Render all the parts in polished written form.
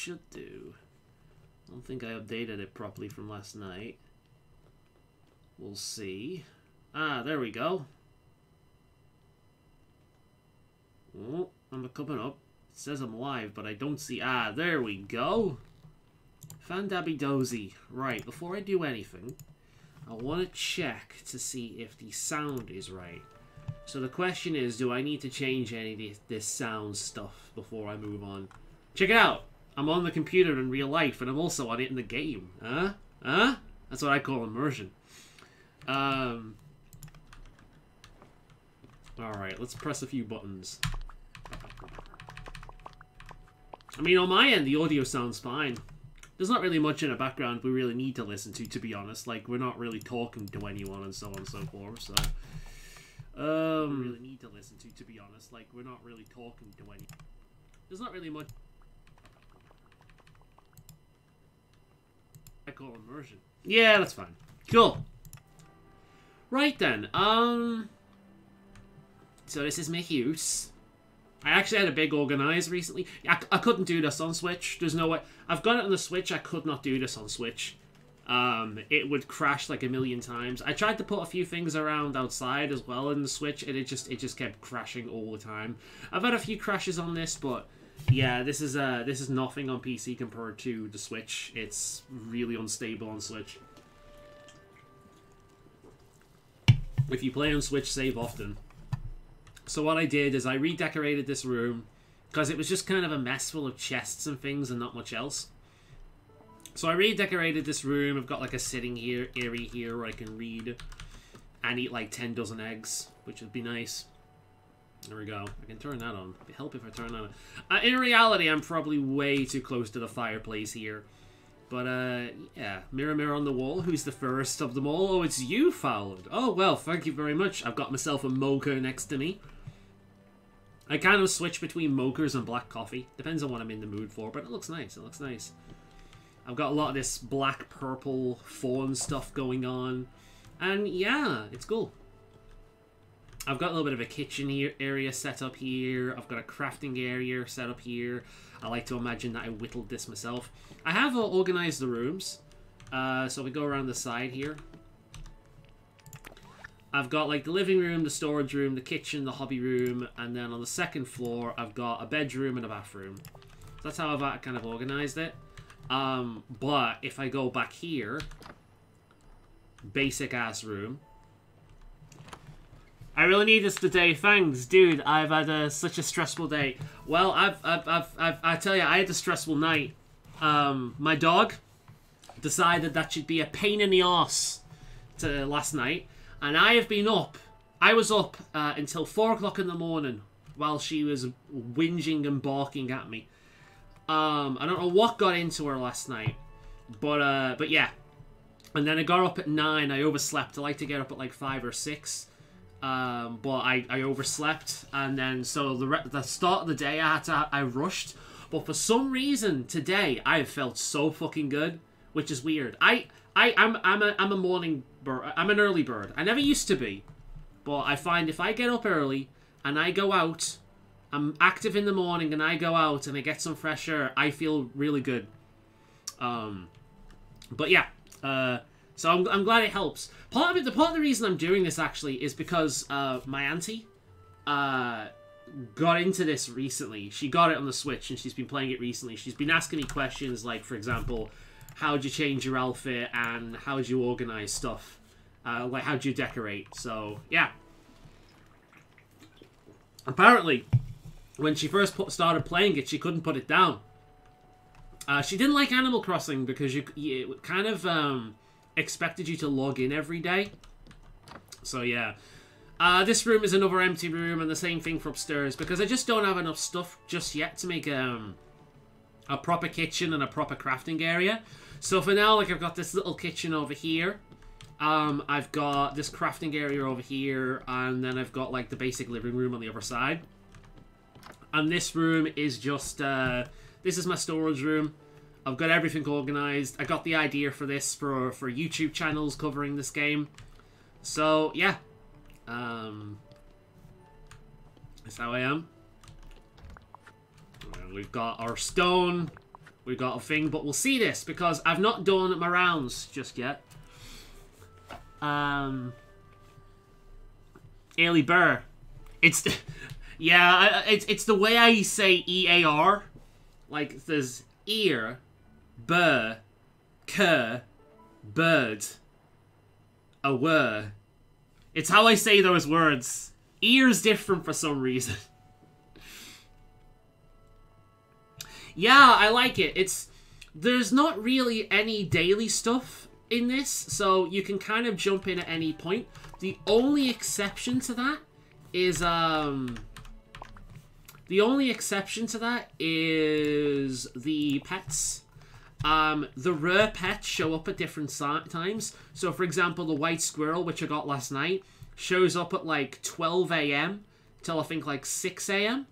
should do. I don't think I updated it properly from last night. We'll see. Ah, there we go. Oh, I'm coming up. It says I'm live, but I don't see... Ah, there we go. Fandabby Dozy. Right, before I do anything, I want to check to see if the sound is right. So the question is, do I need to change any of this sound stuff before I move on? Check it out. I'm on the computer in real life, and I'm also on it in the game. Huh? Huh? That's what I call immersion. Alright, let's press a few buttons. I mean, on my end, the audio sounds fine. There's not really much in the background we really need to listen to be honest. Like, we're not really talking to anyone and so on and so forth, so... we really need to listen to be honest. Like, we're not really talking to anyone. There's not really much... I call immersion. Yeah, that's fine. Cool. Right then, so this is my house. I actually had a big organize recently. I couldn't do this on Switch. There's no way. I've got it on the Switch. I could not do this on Switch. It would crash like a million times. I tried to put a few things around outside as well in the Switch, and it just kept crashing all the time. I've had a few crashes on this, but yeah, this is nothing on PC compared to the Switch. It's really unstable on Switch. If you play on Switch, save often. So what I did is I redecorated this room because it was just kind of a mess full of chests and things and not much else. So I redecorated this room. I've got like a sitting area here where I can read and eat like 10 dozen eggs, which would be nice. There we go. I can turn that on. It'd help if I turn that on. In reality, I'm probably way too close to the fireplace here. But, yeah. Mirror, mirror on the wall. Who's the first of them all? Oh, it's you, Fowlard. Oh, well, thank you very much. I've got myself a mocha next to me. I kind of switch between mochas and black coffee. Depends on what I'm in the mood for, but it looks nice. It looks nice. I've got a lot of this black, purple, fawn stuff going on. And, yeah, it's cool. I've got a little bit of a kitchen here, area set up here. I've got a crafting area set up here. I like to imagine that I whittled this myself. I have organized the rooms. So we go around the side here. I've got like the living room, the storage room, the kitchen, the hobby room, and then on the second floor, I've got a bedroom and a bathroom. So that's how I've kind of organized it. But if I go back here, basic ass room. I really need this today. Thanks, dude. I've had such a stressful day. Well, I tell you, I had a stressful night. My dog decided that she'd be a pain in the arse last night. And I have been up. I was up until 4 o'clock in the morning while she was whinging and barking at me. I don't know what got into her last night. But yeah. And then I got up at 9. I overslept. I like to get up at like 5 or 6. But I overslept. And then so the start of the day I rushed. But for some reason today I have felt so fucking good, which is weird. I'm a morning bird. I'm an early bird. I never used to be, but I find if I get up early and I go out, I'm active in the morning and I go out and I get some fresh air, I feel really good. But yeah, so I'm glad it helps. Part of the reason I'm doing this actually is because my auntie got into this recently. She got it on the Switch and she's been playing it recently. She's been asking me questions like, for example, how'd you change your outfit and how'd you organize stuff? Like, how'd you decorate? So, yeah. Apparently, when she first started playing it, she couldn't put it down. She didn't like Animal Crossing because it kind of expected you to log in every day. So, yeah. This room is another empty room, and the same thing for upstairs, because I just don't have enough stuff just yet to make a proper kitchen and a proper crafting area. So for now, like, I've got this little kitchen over here. I've got this crafting area over here, and then I've got, like, the basic living room on the other side. And this room is just, this is my storage room. I've got everything organized. I got the idea for this for YouTube channels covering this game. So, yeah. That's how I am. And we've got our stone. we got a thing, but we'll see this because I've not done my rounds just yet. Ailey Burr. It's yeah, it's the way I say EAR. Like there's ear, burr, cur, bird, a word. It's how I say those words. Ear's different for some reason. Yeah, I like it. There's not really any daily stuff in this, so you can kind of jump in at any point. The only exception to that is the pets. The rare pets show up at different times. So, for example, the white squirrel, which I got last night, shows up at like 12 a.m. till I think like 6 a.m.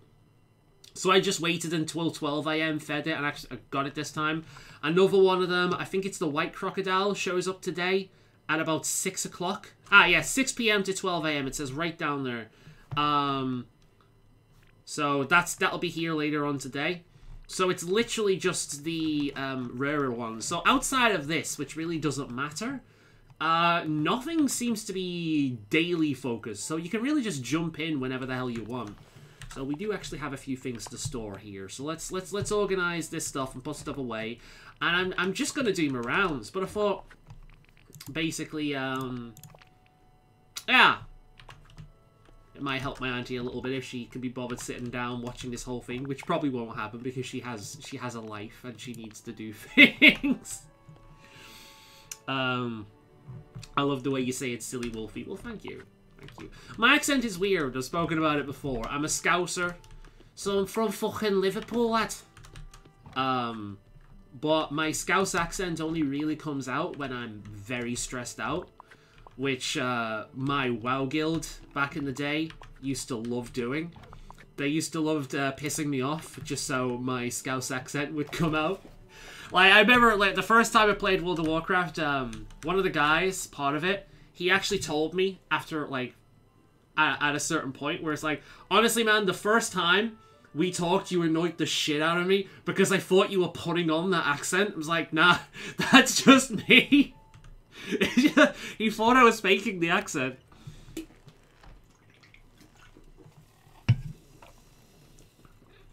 So I just waited until 12 a.m., fed it, and actually got it this time. Another one of them, I think it's the white crocodile, shows up today at about 6 o'clock. Ah, yeah, 6 p.m. to 12 a.m. It says right down there. So that'll be here later on today. So it's literally just the rarer ones. So outside of this, which really doesn't matter, nothing seems to be daily focused. So you can really just jump in whenever the hell you want. So we do actually have a few things to store here. So let's organize this stuff and put stuff away. And I'm just gonna do my rounds. But I thought basically yeah, it might help my auntie a little bit if she can be bothered sitting down watching this whole thing, which probably won't happen because she has a life and she needs to do things. I love the way you say it's silly Wolfie. Well, thank you. Thank you. My accent is weird. I've spoken about it before. I'm a Scouser, so I'm from fucking Liverpool, lad. But my Scouse accent only really comes out when I'm very stressed out, which my WoW guild back in the day used to love doing. They used to love pissing me off just so my Scouse accent would come out. Like, I remember, like, the first time I played World of Warcraft, one of the guys, part of it, he actually told me after, like, at a certain point where it's like, honestly, man, the first time we talked, you annoyed the shit out of me because I thought you were putting on that accent. I was like, nah, that's just me. He thought I was faking the accent.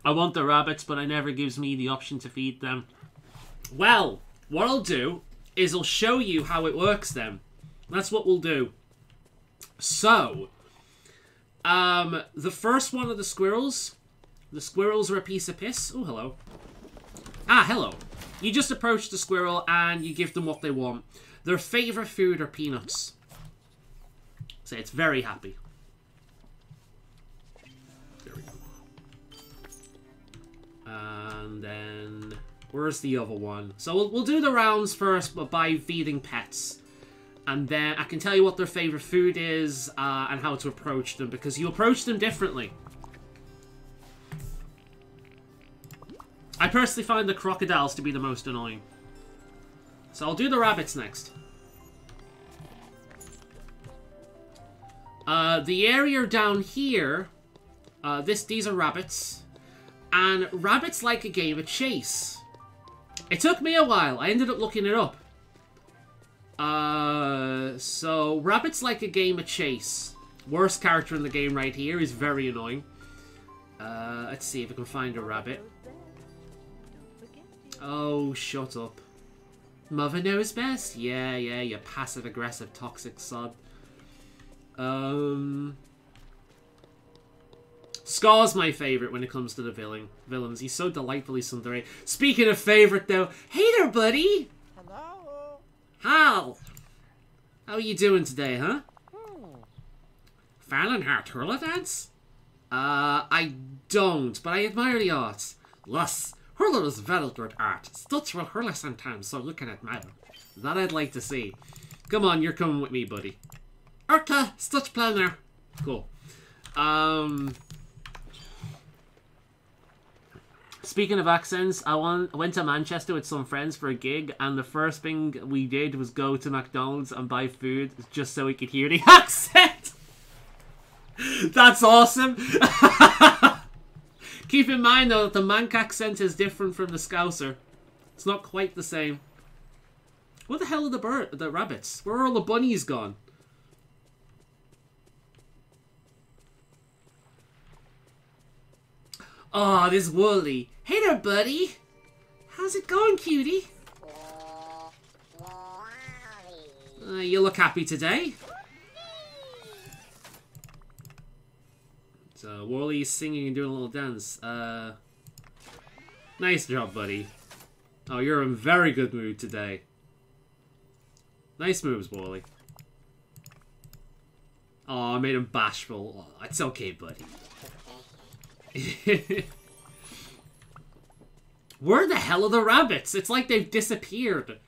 I want the rabbits, but it never gives me the option to feed them. Well, what I'll do is I'll show you how it works then. That's what we'll do. So, the first one of the squirrels are a piece of piss. Oh, hello. Ah, hello. You just approach the squirrel and you give them what they want. Their favourite food are peanuts. So it's very happy. There we go. And then, where's the other one? So we'll do the rounds first, but by feeding pets. And then I can tell you what their favourite food is and how to approach them, because you approach them differently. I personally find the crocodiles to be the most annoying. So I'll do the rabbits next. The area down here, these are rabbits. And rabbits like a game of chase. It took me a while. I ended up looking it up. So rabbits like a game of chase. Worst character in the game right here is very annoying. Let's see if I can find a rabbit. Oh, shut up. Mother knows best. Yeah, you passive-aggressive toxic sod. Scar's my favourite when it comes to the villains. He's so delightfully sundere. Speaking of favourite, though, hey there, buddy! Hello! Hal! How are you doing today, huh? Fallon her hurler dance? I don't, but I admire the art. Yes, hurler is very good art. Stutch will hurler sometimes, so you can admire. That I'd like to see. Come on, you're coming with me, buddy. Okay, Stutch planner. Cool. Speaking of accents, I went to Manchester with some friends for a gig, and the first thing we did was go to McDonald's and buy food just so we could hear the accent. That's awesome. Keep in mind, though, that the Manc accent is different from the Scouser. It's not quite the same. What the hell are the rabbits? Where are all the bunnies gone? Oh, this Wooly. Hey there, buddy. How's it going, cutie? You look happy today. So, Wooly's singing and doing a little dance. Nice job, buddy. Oh, you're in very good mood today. Nice moves, Wooly. Oh, I made him bashful. Oh, it's okay, buddy. Where the hell are the rabbits? It's like they've disappeared.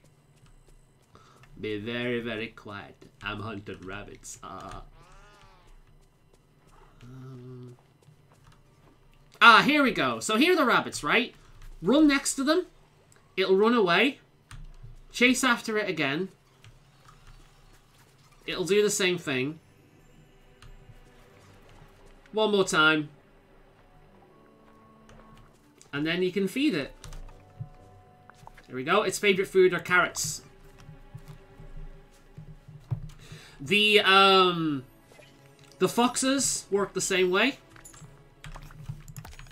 Be very, very quiet. I'm hunting rabbits. Here we go. So here are the rabbits, right? Run next to them. It'll run away. Chase after it again. It'll do the same thing. One more time. And then you can feed it. There we go. Its favorite food are carrots. The foxes work the same way.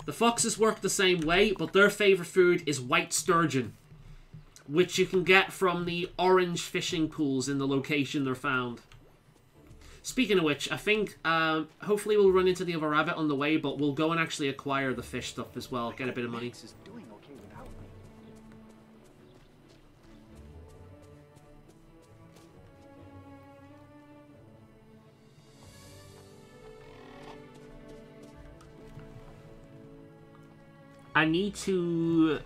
The foxes work the same way, but their favorite food is white sturgeon, which you can get from the orange fishing pools in the location they're found. Speaking of which, I think hopefully we'll run into the other rabbit on the way, but we'll go and actually acquire the fish stuff as well, get a bit of money. I need to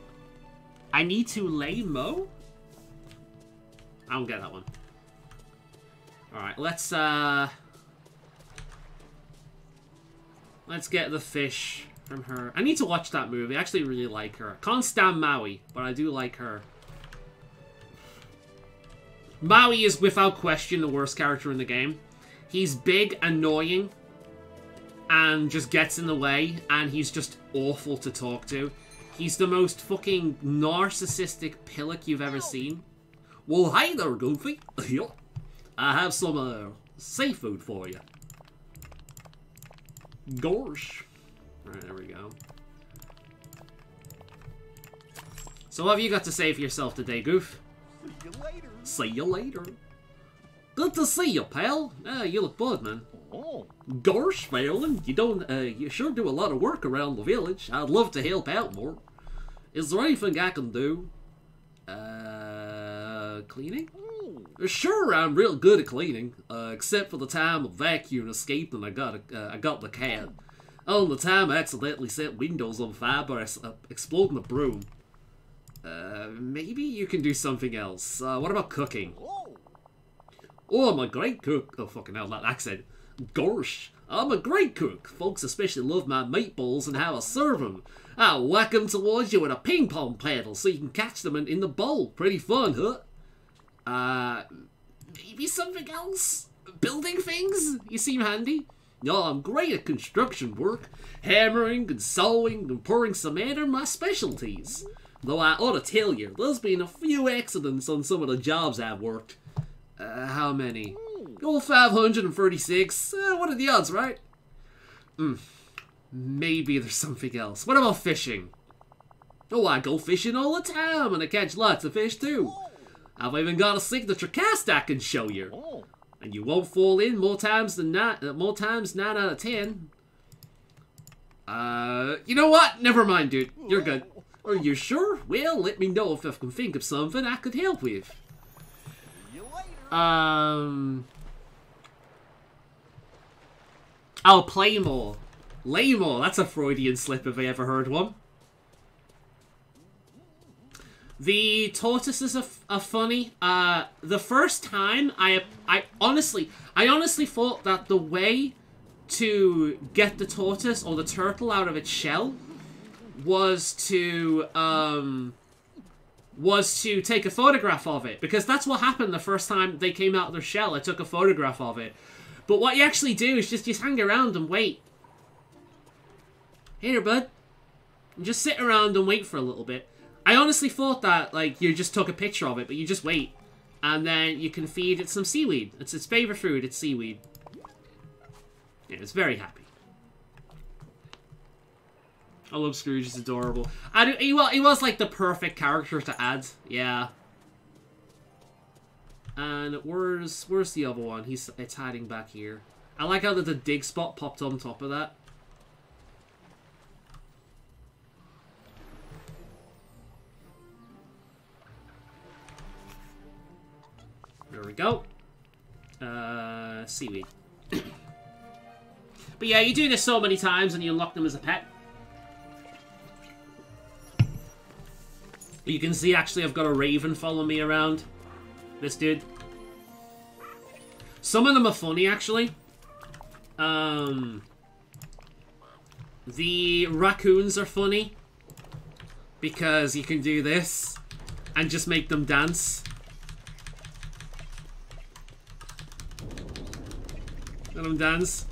lay Mo? I don't get that one. Alright, let's get the fish from her. I need to watch that movie. I actually really like her. Can't stand Maui, but I do like her. Maui is without question the worst character in the game. He's big, annoying, and just gets in the way, and he's just awful to talk to. He's the most fucking narcissistic pillock you've ever seen. Well, hey there, Goofy. I have some seafood for you. Gosh. Alright, there we go. So what have you got to say for yourself today, Goof? See you later. See you later. Good to see you, pal. You look good, man. Oh. Gosh, Phelan, you sure do a lot of work around the village. I'd love to help out more. Is there anything I can do? Cleaning? Sure, I'm real good at cleaning, except for the time of vacuum escaped and I got the cat. Oh, the time I accidentally set windows on fire by exploding a broom. Maybe you can do something else. What about cooking? Oh, I'm a great cook. Oh, fucking hell, that accent. Gosh, I'm a great cook. Folks especially love my meatballs and how I serve them. I'll whack them towards you with a ping pong paddle so you can catch them in the bowl. Pretty fun, huh? Maybe something else? Building things? You seem handy. No, I'm great at construction work. Hammering and sawing and pouring cement are my specialties. Though I ought to tell you, there's been a few accidents on some of the jobs I've worked. How many? Oh, 536. What are the odds, right? Maybe there's something else. What about fishing? Oh, I go fishing all the time, and I catch lots of fish, too. I've even got a signature cast I can show you. And you won't fall in more times 9 out of 10. You know what? Never mind, dude. You're good. Are you sure? Well, let me know if I can think of something I could help with. Oh, play more. Lay more. That's a Freudian slip if I ever heard one. The tortoises are funny. The first time, I honestly thought that the way to get the tortoise or the turtle out of its shell was to take a photograph of it, because that's what happened the first time they came out of their shell. I took a photograph of it. But what you actually do is just hang around and wait. Hey there, bud. And just sit around and wait for a little bit. I honestly thought that, like, you just took a picture of it, but you just wait. And then you can feed it some seaweed. It's its favorite food, it's seaweed. Yeah, it's very happy. I love Scrooge, he's adorable. He was like the perfect character to add, yeah. And where's the other one? It's hiding back here. I like how the dig spot popped on top of that. There we go. Seaweed. But yeah, you do this so many times and you unlock them as a pet. You can see, actually, I've got a raven following me around. This dude. Some of them are funny, actually. The raccoons are funny. Because you can do this and just make them dance. Let them dance.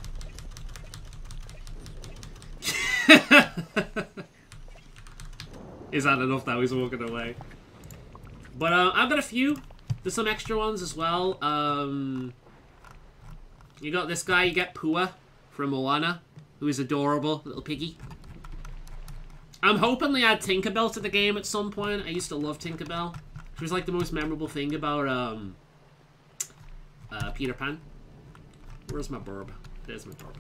Is that enough that he's walking away? But I've got a few. There's some extra ones as well. You got this guy, you get Pua from Moana, who is adorable, little piggy. I'm hoping they add Tinkerbell to the game at some point. I used to love Tinkerbell. She was like the most memorable thing about Peter Pan. Where's my burb? There's my burb.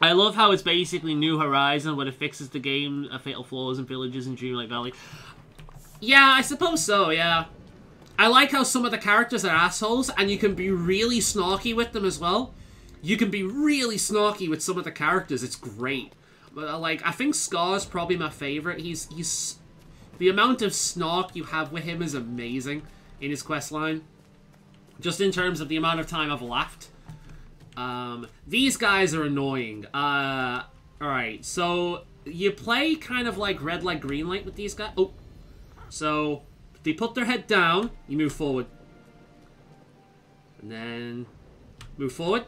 I love how it's basically New Horizon, but it fixes the game, fatal flaws and villages in Dreamlight Valley. Yeah, I suppose so, yeah. I like how some of the characters are assholes, and you can be really snarky with them as well. You can be really snarky with some of the characters, it's great. But, like, I think Scar's probably my favourite. He's... The amount of snark you have with him is amazing in his questline. Just in terms of the amount of time I've laughed. These guys are annoying. Alright, so you play kind of like red light, green light with these guys. Oh, so they put their head down, you move forward. And then move forward.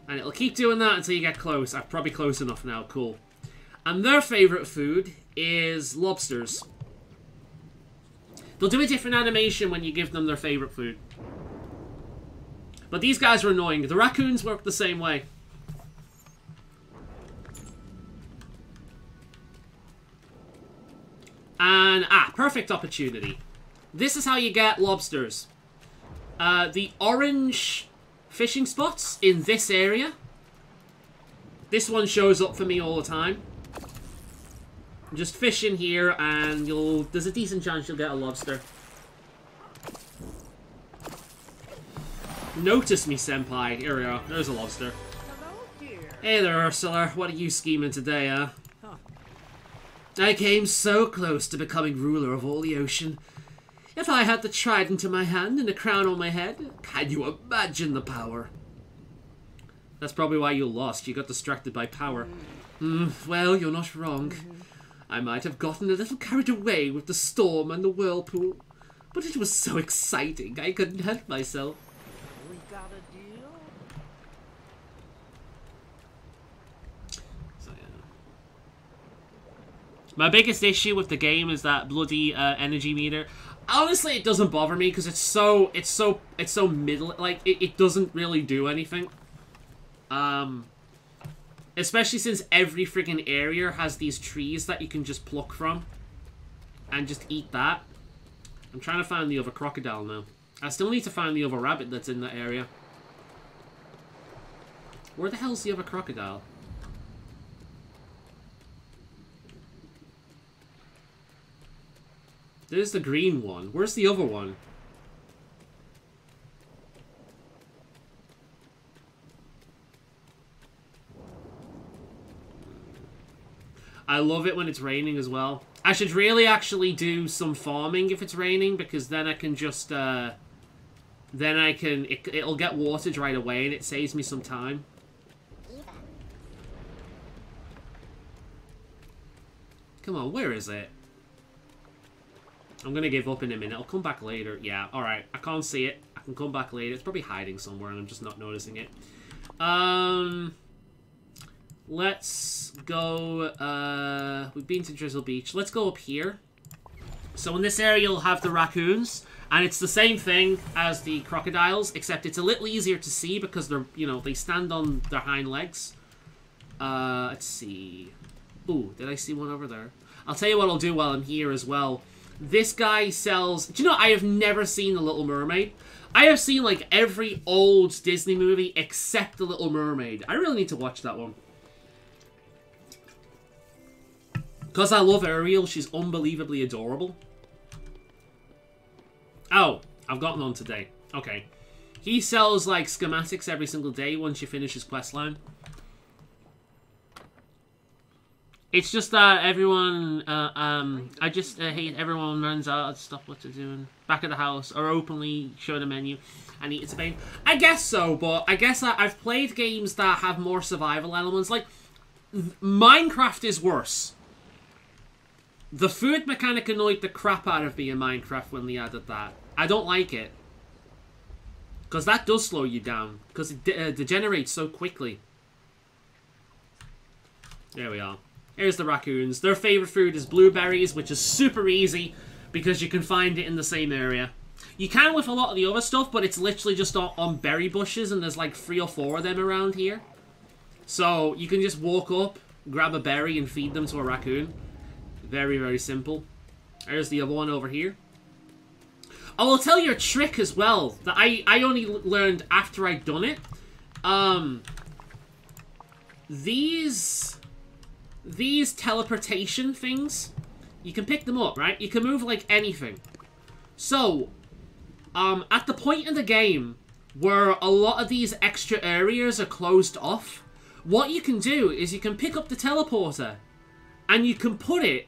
And it'll keep doing that until you get close. I'm probably close enough now, cool. And their favorite food is lobsters. They'll do a different animation when you give them their favorite food. But these guys are annoying. The raccoons work the same way. And, perfect opportunity. This is how you get lobsters. The orange fishing spots in this area. This one shows up for me all the time. Just fish in here and there's a decent chance you'll get a lobster. Notice me, senpai. Here we are. There's a lobster. Hey there, Ursula. What are you scheming today, huh? I came so close to becoming ruler of all the ocean. If I had the trident in my hand and a crown on my head, can you imagine the power? That's probably why you lost. You got distracted by power. Well, you're not wrong. I might have gotten a little carried away with the storm and the whirlpool, but it was so exciting I couldn't help myself. We got a deal? So, yeah. My biggest issue with the game is that bloody energy meter. Honestly, it doesn't bother me because it's so middle. Like it doesn't really do anything. Especially since every freaking area has these trees that you can just pluck from. And just eat that. I'm trying to find the other crocodile now. I still need to find the other rabbit that's in that area. Where the hell's the other crocodile? There's the green one. Where's the other one? I love it when it's raining as well. I should really actually do some farming if it's raining, because then I can just, it'll get watered right away and it saves me some time. Come on, where is it? I'm gonna give up in a minute. I'll come back later. Yeah, alright. I can't see it. I can come back later. It's probably hiding somewhere and I'm just not noticing it. Let's go, we've been to Drizzle Beach. Let's go up here. So in this area you'll have the raccoons, and it's the same thing as the crocodiles, except it's a little easier to see because they're, you know, they stand on their hind legs. Let's see. Ooh, did I see one over there? I'll tell you what I'll do while I'm here as well. This guy sells... Do you know, I have never seen The Little Mermaid. I have seen, like, every old Disney movie except The Little Mermaid. I really need to watch that one. Because I love Ariel, she's unbelievably adorable. Oh, I've gotten on today. Okay. He sells, like, schematics every single day once you finish his questline. It's just that everyone, I just hate everyone runs out of stuff what to do in back of the house or openly show the menu and eat. It's a pain. I guess so, but I guess I've played games that have more survival elements. Like, Minecraft is worse. The food mechanic annoyed the crap out of me in Minecraft when they added that. I don't like it. Because that does slow you down. Because it degenerates so quickly. There we are. Here's the raccoons. Their favorite food is blueberries, which is super easy because you can find it in the same area. You can with a lot of the other stuff, but it's literally just on berry bushes, and there's like 3 or 4 of them around here. So you can just walk up, grab a berry, and feed them to a raccoon. Very, very simple. There's the other one over here. I will tell you a trick as well that I only learned after I'd done it. These teleportation things, you can pick them up, right? You can move like anything. So, at the point in the game where a lot of these extra areas are closed off, what you can do is you can pick up the teleporter and you can put it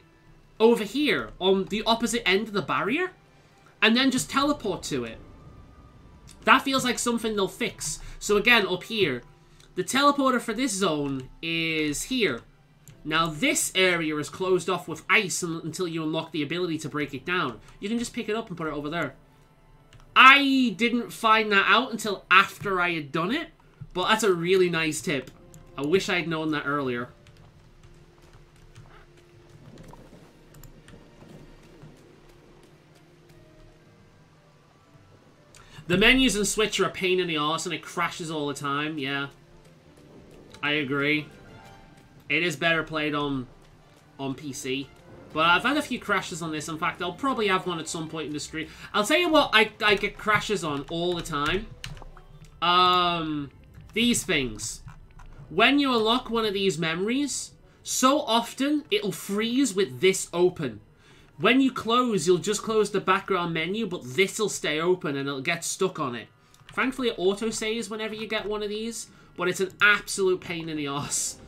over here on the opposite end of the barrier and then just teleport to it. That feels like something they'll fix. So again, up here, the teleporter for this zone is here. Now this area is closed off with ice until you unlock the ability to break it down. You can just pick it up and put it over there. I didn't find that out until after I had done it, but that's a really nice tip. I wish I'd known that earlier. The menus in Switch are a pain in the arse and it crashes all the time, yeah. I agree. It is better played on PC. But I've had a few crashes on this. In fact, I'll probably have one at some point in the stream. I'll tell you what I get crashes on all the time. These things. When you unlock one of these memories, so often it'll freeze with this open. When you close, you'll just close the background menu, but this will stay open and it'll get stuck on it. Thankfully, it auto-saves whenever you get one of these, but it's an absolute pain in the arse.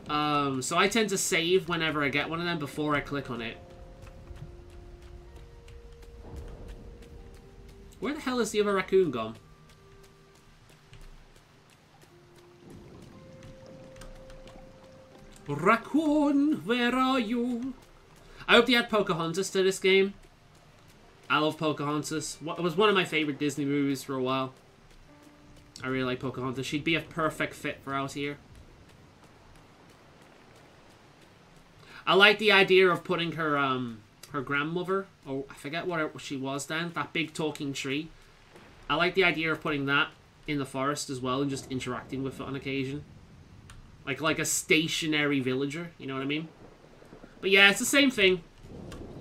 So I tend to save whenever I get one of them before I click on it. Where the hell is the other raccoon gone? Raccoon, where are you? I hope they add Pocahontas to this game. I love Pocahontas. It was one of my favorite Disney movies for a while. I really like Pocahontas. She'd be a perfect fit for out here. I like the idea of putting her her grandmother, or I forget what she was then, that big talking tree. I like the idea of putting that in the forest as well and just interacting with it on occasion. Like a stationary villager, you know what I mean? But yeah, it's the same thing.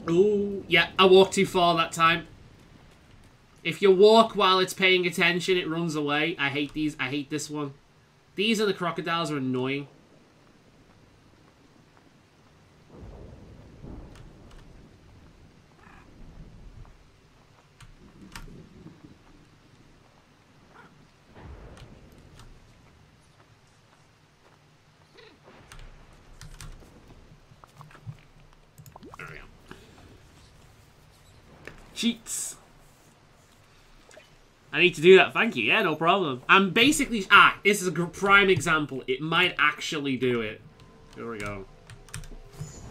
Ooh, yeah, I walked too far that time. If you walk while it's paying attention, it runs away. I hate these. I hate this one. These and the crocodiles are annoying. Cheats. I need to do that. Thank you. Yeah, no problem. I'm basically... this is a prime example. It might actually do it. Here we go.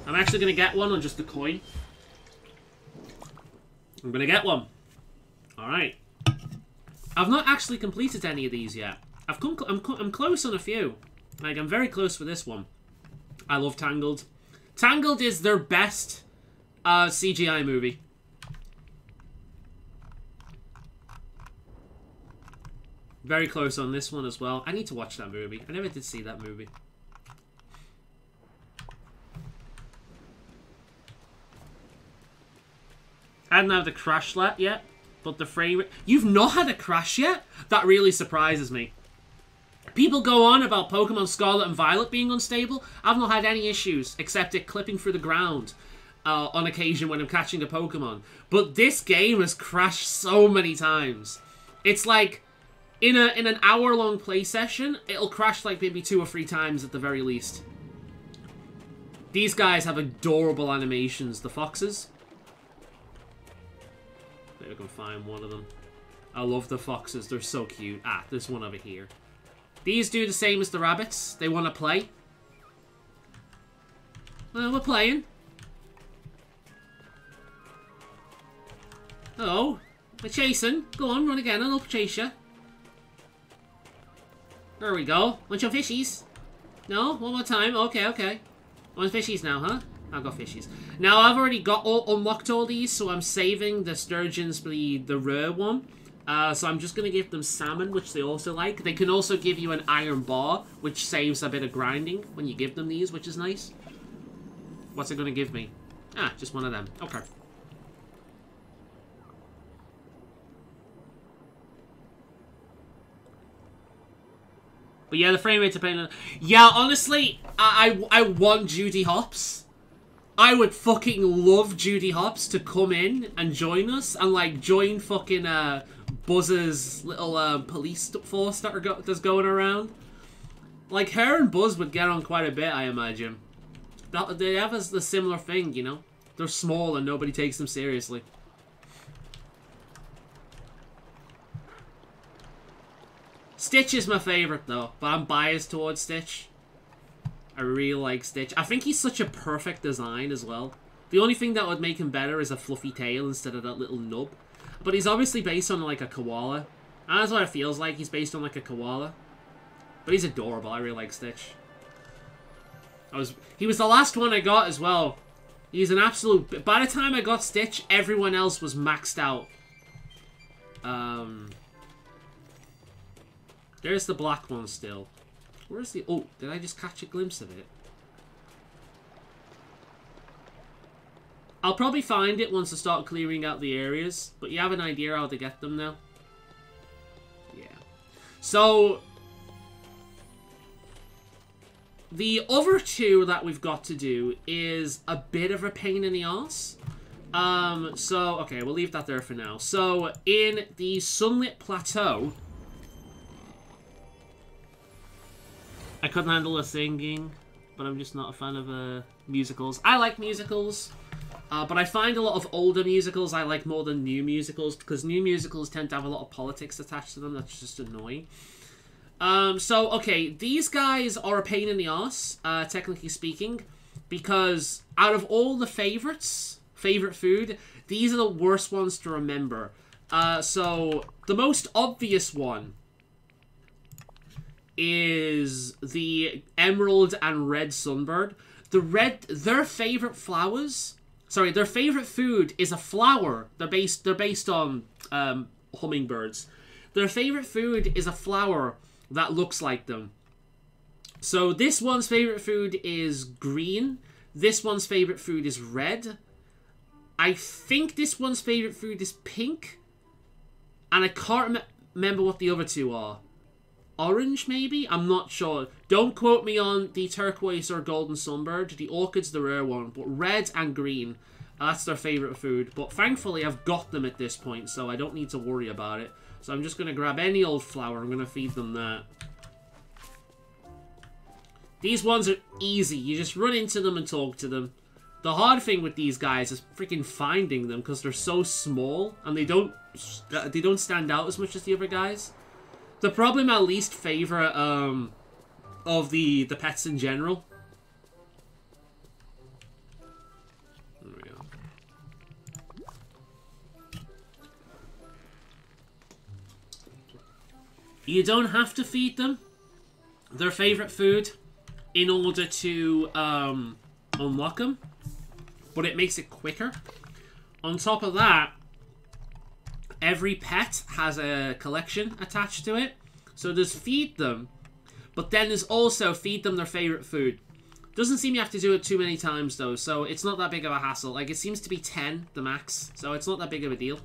I'm actually going to get one on just a coin. I'm going to get one. Alright. I've not actually completed any of these yet. I'm close on a few. Like, I'm very close with this one. I love Tangled. Tangled is their best CGI movie. Very close on this one as well. I need to watch that movie. I never did see that movie. I hadn't had the crash yet, but the frame... You've not had a crash yet? That really surprises me. People go on about Pokemon Scarlet and Violet being unstable. I've not had any issues, except it clipping through the ground on occasion when I'm catching a Pokemon. But this game has crashed so many times. It's like, in an hour-long play session, it'll crash like maybe 2 or 3 times at the very least. These guys have adorable animations, the foxes. Maybe I can find one of them. I love the foxes, they're so cute. Ah, there's one over here. These do the same as the rabbits. They want to play. Well, we're playing. Oh, we're chasing. Go on, run again, and I'll chase you. There we go. Want your fishies? No? One more time? Okay, okay. Want fishies now, huh? I've got fishies. Now, I've already unlocked all these, so I'm saving the sturgeons for the rare one. So I'm just going to give them salmon, which they also like. They can also give you an iron bar, which saves a bit of grinding when you give them these, which is nice. What's it going to give me? Ah, just one of them. Okay. But yeah, the frame rate's a pain. Yeah, honestly, I want Judy Hopps. I would fucking love Judy Hopps to come in and join us and like join fucking Buzz's little police force that's going around. Like her and Buzz would get on quite a bit, I imagine. They have a similar thing, you know. They're small and nobody takes them seriously. Stitch is my favourite though, but I'm biased towards Stitch. I really like Stitch. I think he's such a perfect design as well. The only thing that would make him better is a fluffy tail instead of that little nub. But he's obviously based on like a koala. And that's what it feels like. He's based on like a koala. But he's adorable. I really like Stitch. He was the last one I got as well. He's an absolute... By the time I got Stitch, everyone else was maxed out. There's the black one still. Where's the... Oh, did I just catch a glimpse of it? I'll probably find it once I start clearing out the areas. But you have an idea how to get them now? Yeah. So... the other two that we've got to do is a bit of a pain in the arse. So, okay, we'll leave that there for now. So, in the Sunlit Plateau... I couldn't handle the singing, but I'm just not a fan of musicals. I like musicals, but I find a lot of older musicals I like more than new musicals, because new musicals tend to have a lot of politics attached to them. That's just annoying. So, okay, these guys are a pain in the arse, technically speaking, because out of all the favorite food, these are the worst ones to remember. So, the most obvious one is the emerald and red sunbird. Their favorite flowers, sorry, their favorite food is a flower. They're based on hummingbirds. Their favorite food is a flower that looks like them. So this one's favorite food is green. This one's favorite food is red. I think this one's favorite food is pink. And I can't remember what the other two are. Orange, maybe? I'm not sure. Don't quote me on the turquoise or golden sunbird. The orchid's the rare one. But red and green, that's their favourite food. But thankfully, I've got them at this point, so I don't need to worry about it. So I'm just going to grab any old flower. I'm going to feed them that. These ones are easy. You just run into them and talk to them. The hard thing with these guys is freaking finding them because they're so small and they don't stand out as much as the other guys. The probably my least favorite of the pets in general. There we go. You don't have to feed them, their favorite food in order to unlock them, but it makes it quicker. On top of that, every pet has a collection attached to it. So there's feed them, but then there's also feed them their favorite food. Doesn't seem you have to do it too many times though, so it's not that big of a hassle. Like, it seems to be 10, the max, so it's not that big of a deal.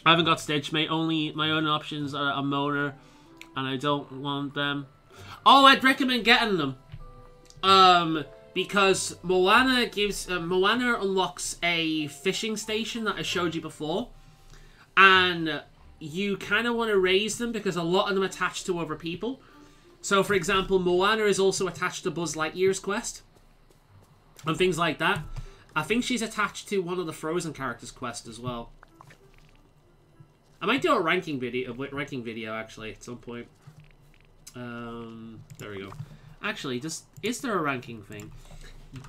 I haven't got Stitch, mate. Only my own options are a Moaner, and I don't want them. Oh, I'd recommend getting them. Because Moana gives... Moana unlocks a fishing station that I showed you before. And you kind of want to raise them because a lot of them attach to other people. So, for example, Moana is also attached to Buzz Lightyear's quest. And things like that. I think she's attached to one of the Frozen characters' quest as well. I might do a ranking video actually at some point. There we go. Actually, is there a ranking thing?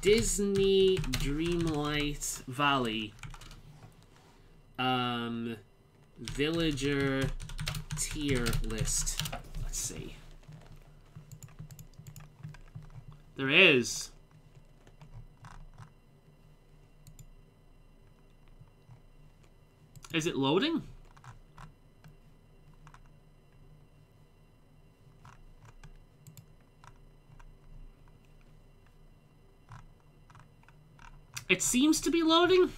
Disney Dreamlight Valley. Villager tier list. Let's see. There is. Is it loading? It seems to be loading.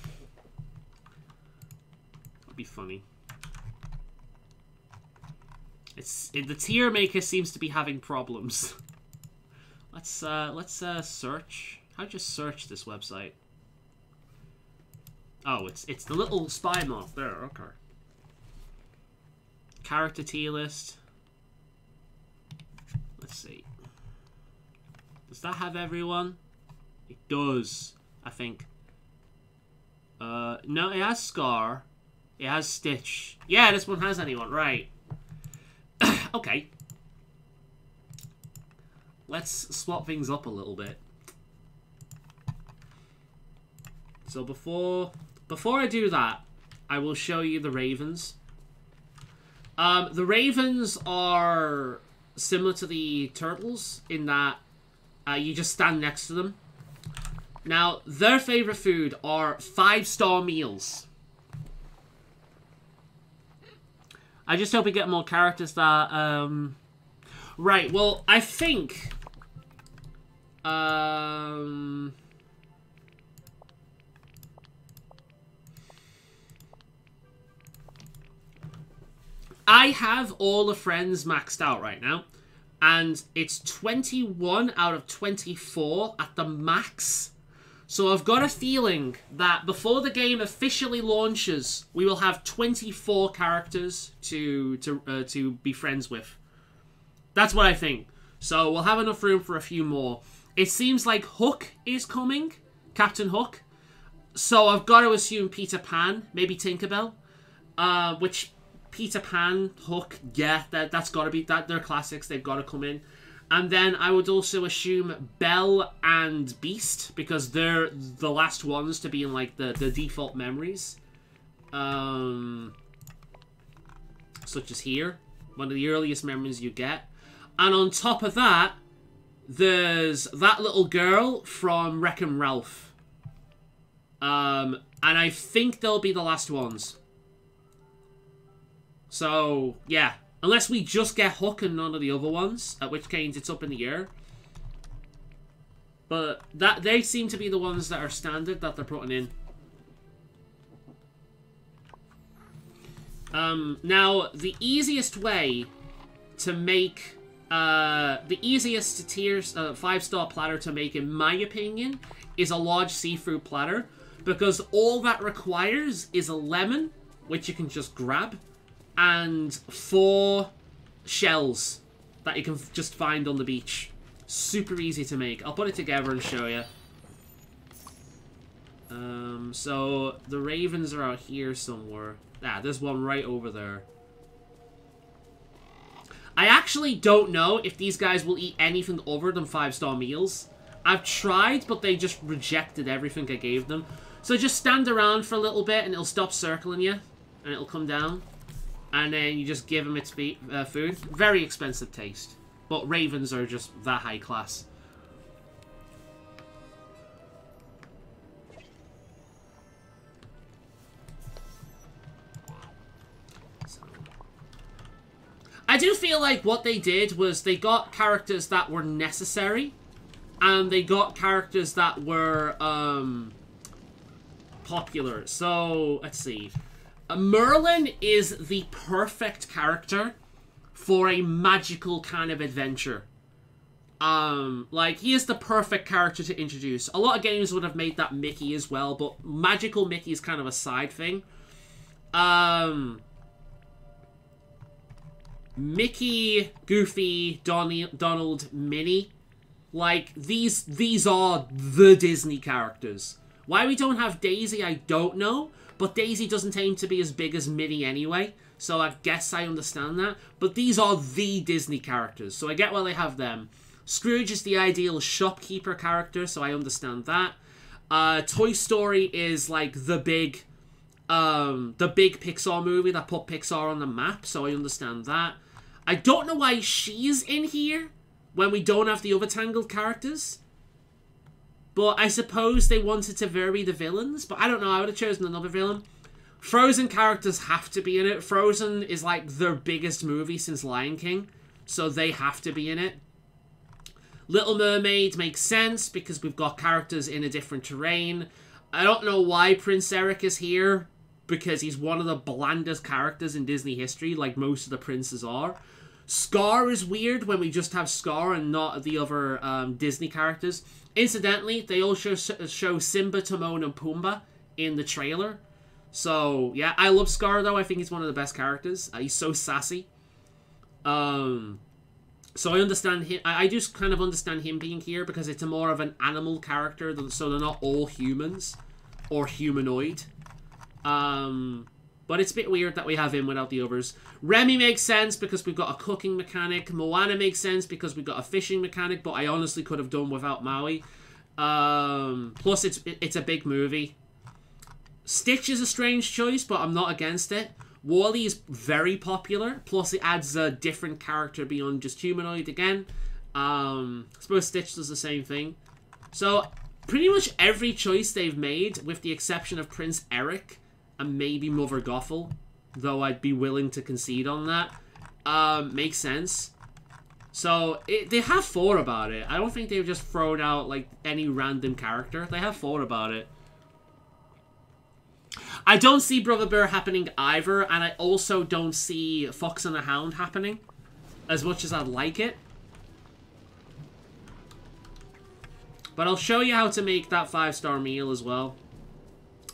That'd be funny. The tier maker seems to be having problems. Let's search. How'd you search this website? Oh, it's the little spy moth there. Okay. Character tier list. Let's see. Does that have everyone? It does. I think. No, it has Scar. It has Stitch. Yeah, this one has anyone, right. Okay. Let's swap things up a little bit. So before I do that, I will show you the Ravens. The Ravens are similar to the Turtles in that you just stand next to them. Now, their favorite food are 5-star meals. I just hope we get more characters that, Right, well, I think... I have all the friends maxed out right now. And it's 21 out of 24 at the max. So I've got a feeling that before the game officially launches, we will have 24 characters to be friends with. That's what I think. So we'll have enough room for a few more. It seems like Hook is coming, Captain Hook. So I've got to assume Peter Pan, maybe Tinkerbell, which Peter Pan, Hook, yeah, that's got to be that. They're classics. They've got to come in. And then I would also assume Belle and Beast, because they're the last ones to be in, like, the default memories. Such as here. One of the earliest memories you get. And on top of that, there's that little girl from Wreck-It Ralph. And I think they'll be the last ones. So, yeah. Unless we just get Hook and none of the other ones, at which case it's up in the air. But that they seem to be the ones that are standard that they're putting in. Now, the easiest way to make... the easiest tiers 5-star platter to make, in my opinion, is a large see-through platter. Because all that requires is a lemon, which you can just grab. And 4 shells that you can just find on the beach. Super easy to make. I'll put it together and show you. So the ravens are out here somewhere. Ah, there's one right over there. I actually don't know if these guys will eat anything other than 5-star meals. I've tried, but they just rejected everything I gave them. So just stand around for a little bit and it'll stop circling you. And it'll come down. and then you just give them its food. Very expensive taste. But ravens are just that high class. I do feel like what they did was they got characters that were necessary, and they got characters that were popular. So, let's see. Merlin is the perfect character for a magical kind of adventure. Like, he is the perfect character to introduce. A lot of games would have made that Mickey as well, but magical Mickey is kind of a side thing. Mickey, Goofy, Donald, Minnie. Like, these are the Disney characters. Why we don't have Daisy, I don't know. But Daisy doesn't aim to be as big as Minnie anyway. So I guess I understand that. But these are the Disney characters. So I get why they have them. Scrooge is the ideal shopkeeper character. So I understand that. Toy Story is like the big Pixar movie that put Pixar on the map. So I understand that. I don't know why she's in here when we don't have the other Tangled characters. But I suppose they wanted to vary the villains. But I don't know, I would have chosen another villain. Frozen characters have to be in it. Frozen is like their biggest movie since Lion King. So they have to be in it. Little Mermaid makes sense because we've got characters in a different terrain. I don't know why Prince Eric is here. Because he's one of the blandest characters in Disney history. Like most of the princes are. Scar is weird when we just have Scar and not the other Disney characters. Incidentally, they also show Simba, Timon, and Pumbaa in the trailer. So, yeah, I love Scar, though. I think he's one of the best characters. He's so sassy. So I understand him. I do kind of understand him being here because it's a more of an animal character, so they're not all humans or humanoid. But it's a bit weird that we have him without the others. Remy makes sense because we've got a cooking mechanic. Moana makes sense because we've got a fishing mechanic, but I honestly could have done without Maui. Plus, it's a big movie. Stitch is a strange choice, but I'm not against it. Wall-E is very popular, plus it adds a different character beyond just humanoid again. I suppose Stitch does the same thing. So, pretty much every choice they've made, with the exception of Prince Eric, and maybe Mother Gothel, though I'd be willing to concede on that, makes sense. So, they have thought about it. I don't think they've just thrown out, like, any random character. They have thought about it. I don't see Brother Bear happening either, and I also don't see Fox and the Hound happening, as much as I'd like it. But I'll show you how to make that 5-star meal as well.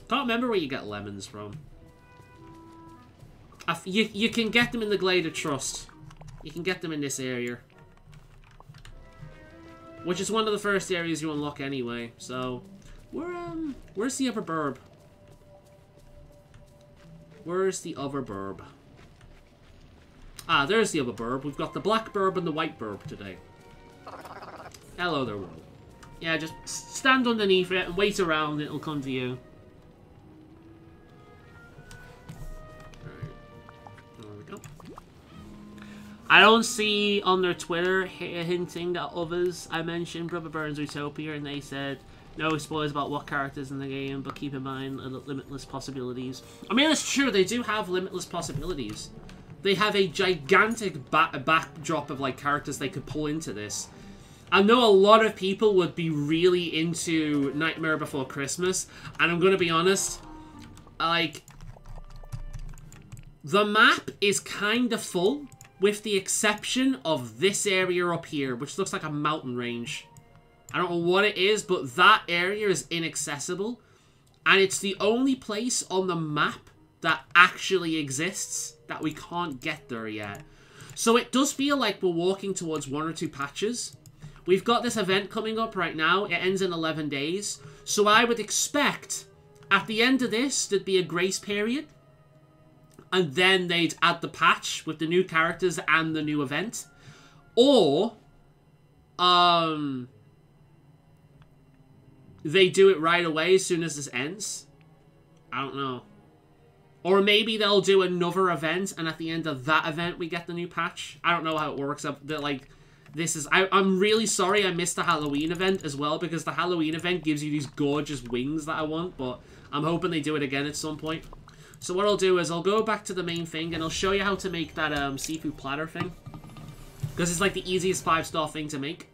Can't remember where you get lemons from. You can get them in the Glade of Trust. You can get them in this area. Which is one of the first areas you unlock anyway. So, where's the other burb? Where's the other burb? Ah, there's the other burb. We've got the black burb and the white burb today. Hello there, world. Yeah, just stand underneath it and wait around and it'll come to you. I don't see on their Twitter hinting at others. I mentioned Brother Burns Utopia and they said no spoilers about what characters in the game, but keep in mind limitless possibilities. I mean, it's true, they do have limitless possibilities. They have a gigantic backdrop of like characters they could pull into this. I know a lot of people would be really into Nightmare Before Christmas, and I'm gonna be honest, like, the map is kind of full, with the exception of this area up here, which looks like a mountain range. I don't know what it is, but that area is inaccessible. And it's the only place on the map that actually exists that we can't get there yet. So it does feel like we're walking towards 1 or 2 patches. We've got this event coming up right now. It ends in 11 days. So I would expect at the end of this, there'd be a grace period. And then they'd add the patch with the new characters and the new event. Or, they do it right away as soon as this ends. I don't know. Or maybe they'll do another event, and at the end of that event, we get the new patch. I don't know how it works. I'm really sorry I missed the Halloween event as well, because the Halloween event gives you these gorgeous wings that I want, but I'm hoping they do it again at some point. So what I'll do is I'll go back to the main thing, and I'll show you how to make that seafood platter thing. Because it's like the easiest 5-star thing to make.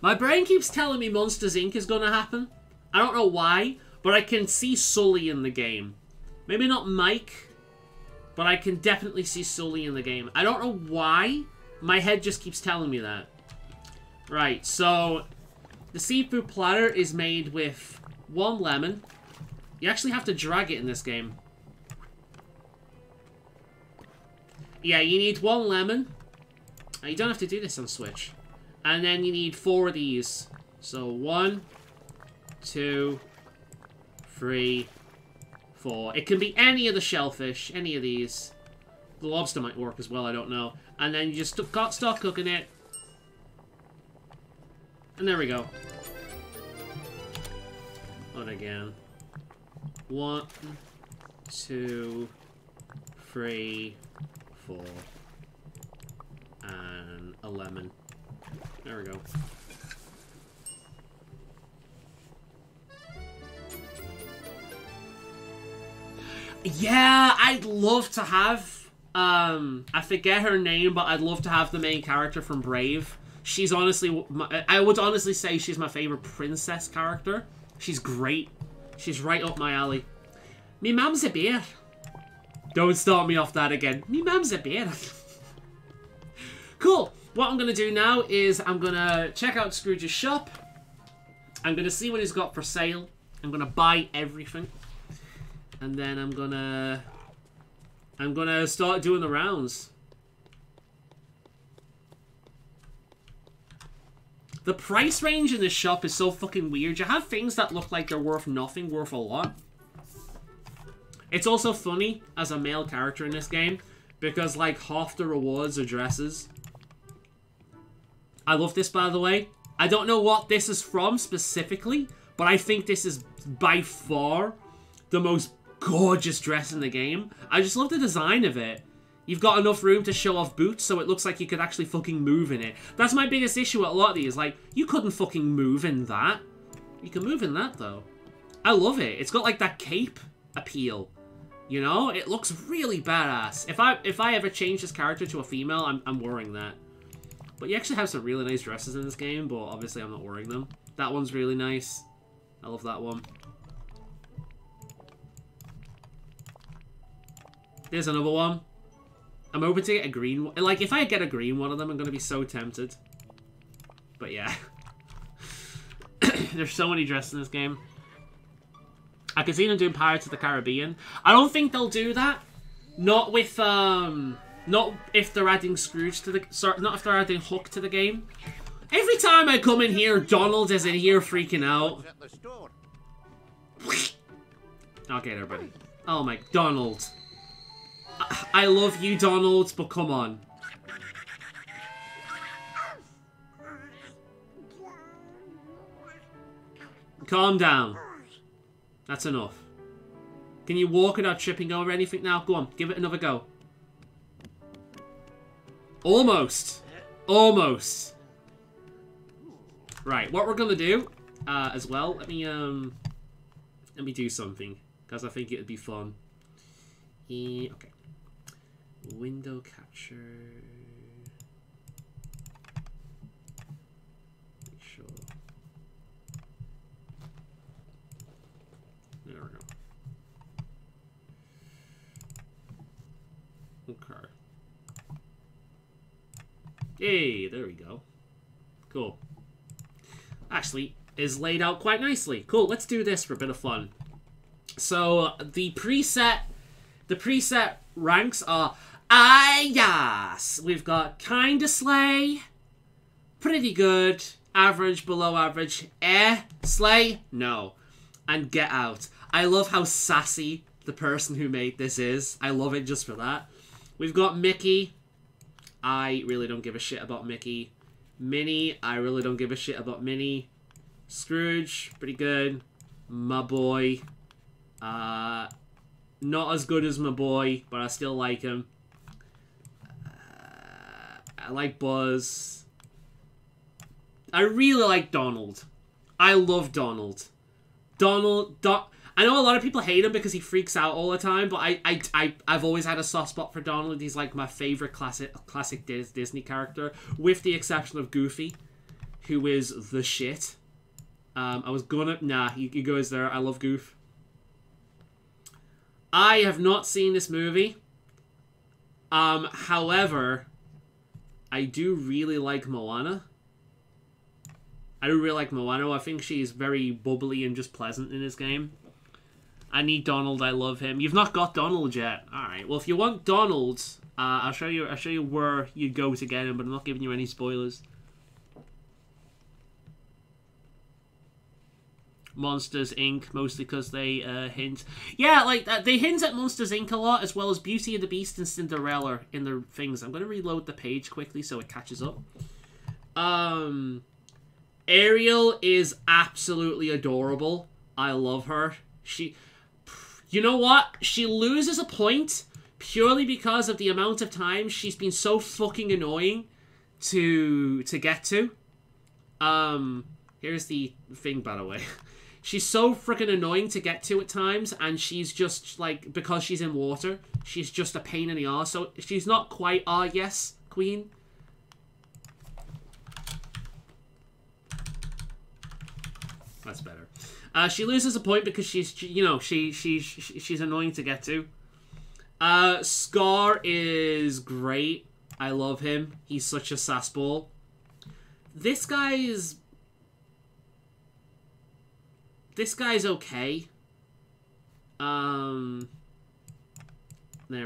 My brain keeps telling me Monsters Inc. is going to happen. I don't know why, but I can see Sully in the game. Maybe not Mike, but I can definitely see Sully in the game. I don't know why. My head just keeps telling me that. Right, so the seafood platter is made with 1 lemon. You actually have to drag it in this game. Yeah, you need 1 lemon. You don't have to do this on Switch. And then you need 4 of these. So 1, 2, 3, 4. It can be any of the shellfish, any of these. The lobster might work as well, I don't know. And then you just start cooking it. And there we go. Not again. 1, 2, 3, 4. And a lemon. There we go. Yeah, I'd love to have, I forget her name, but I'd love to have the main character from Brave. She's honestly, I would honestly say she's my favorite princess character. She's great. She's right up my alley. Me mum's a bear. Don't start me off that again. Me mum's a bear. Cool. What I'm going to do now is I'm going to check out Scrooge's shop. I'm going to see what he's got for sale. I'm going to buy everything. And then I'm going to start doing the rounds. The price range in this shop is so fucking weird. You have things that look like they're worth nothing, worth a lot. It's also funny as a male character in this game because like half the rewards are dresses. I love this, by the way. I don't know what this is from specifically, but I think this is by far the most gorgeous dress in the game. I just love the design of it. You've got enough room to show off boots, so it looks like you could actually fucking move in it. That's my biggest issue with a lot of these. Like, you couldn't fucking move in that. You can move in that, though. I love it. It's got, like, that cape appeal. You know? It looks really badass. If I ever change this character to a female, I'm wearing that. But you actually have some really nice dresses in this game, but obviously I'm not wearing them. That one's really nice. I love that one. There's another one. I'm hoping to get a green one. Like, if I get a green one of them, I'm going to be so tempted. But yeah. There's so many dresses in this game. I can see them doing Pirates of the Caribbean. I don't think they'll do that. Not with, not if they're adding Scrooge to the... Sorry, not if they're adding Hook to the game. Every time I come in here, Donald is in here freaking out. Okay, there, buddy. Oh my... Donald. I love you, Donald, but come on. Calm down. That's enough. Can you walk without tripping over anything now? Go on, give it another go. Almost. Almost. Right, what we're gonna do, as well, let me do something, because I think it'd be fun. Okay. Window capture. Make sure. There we go. Okay. Hey, there we go. Cool. Actually, is laid out quite nicely. Cool, let's do this for a bit of fun. So, the preset ranks are yes. We've got kinda slay, pretty good, average, below average, slay, no, and get out. I love how sassy the person who made this is. I love it just for that. We've got Mickey. I really don't give a shit about Mickey. Minnie, I really don't give a shit about Minnie. Scrooge, pretty good. My boy. Not as good as my boy, but I still like him. I like Buzz. I really like Donald. I love Donald. I know a lot of people hate him because he freaks out all the time, but I've always had a soft spot for Donald. He's like my favorite classic Disney character, with the exception of Goofy, who is the shit. I was gonna... Nah, he goes there. I love Goof. I have not seen this movie. However, I do really like Moana. I do really like Moana. I think she's very bubbly and just pleasant in this game. I need Donald. I love him. You've not got Donald yet. Alright, well, if you want Donald, I'll show you where you go to get him, but I'm not giving you any spoilers. Monsters Inc. mostly because they hint. Yeah, like they hint at Monsters Inc. a lot, as well as Beauty and the Beast and Cinderella in their things. I'm gonna reload the page quickly so it catches up. Ariel is absolutely adorable. I love her. You know what? She loses a point purely because of the amount of time she's been so fucking annoying to get to. Here's the thing, by the way. She's so freaking annoying to get to at times, and she's just, like, because she's in water, she's just a pain in the arse. So she's not quite our yes queen. That's better. She loses a point because she's annoying to get to. Scar is great. I love him. He's such a sassball. This guy's okay. There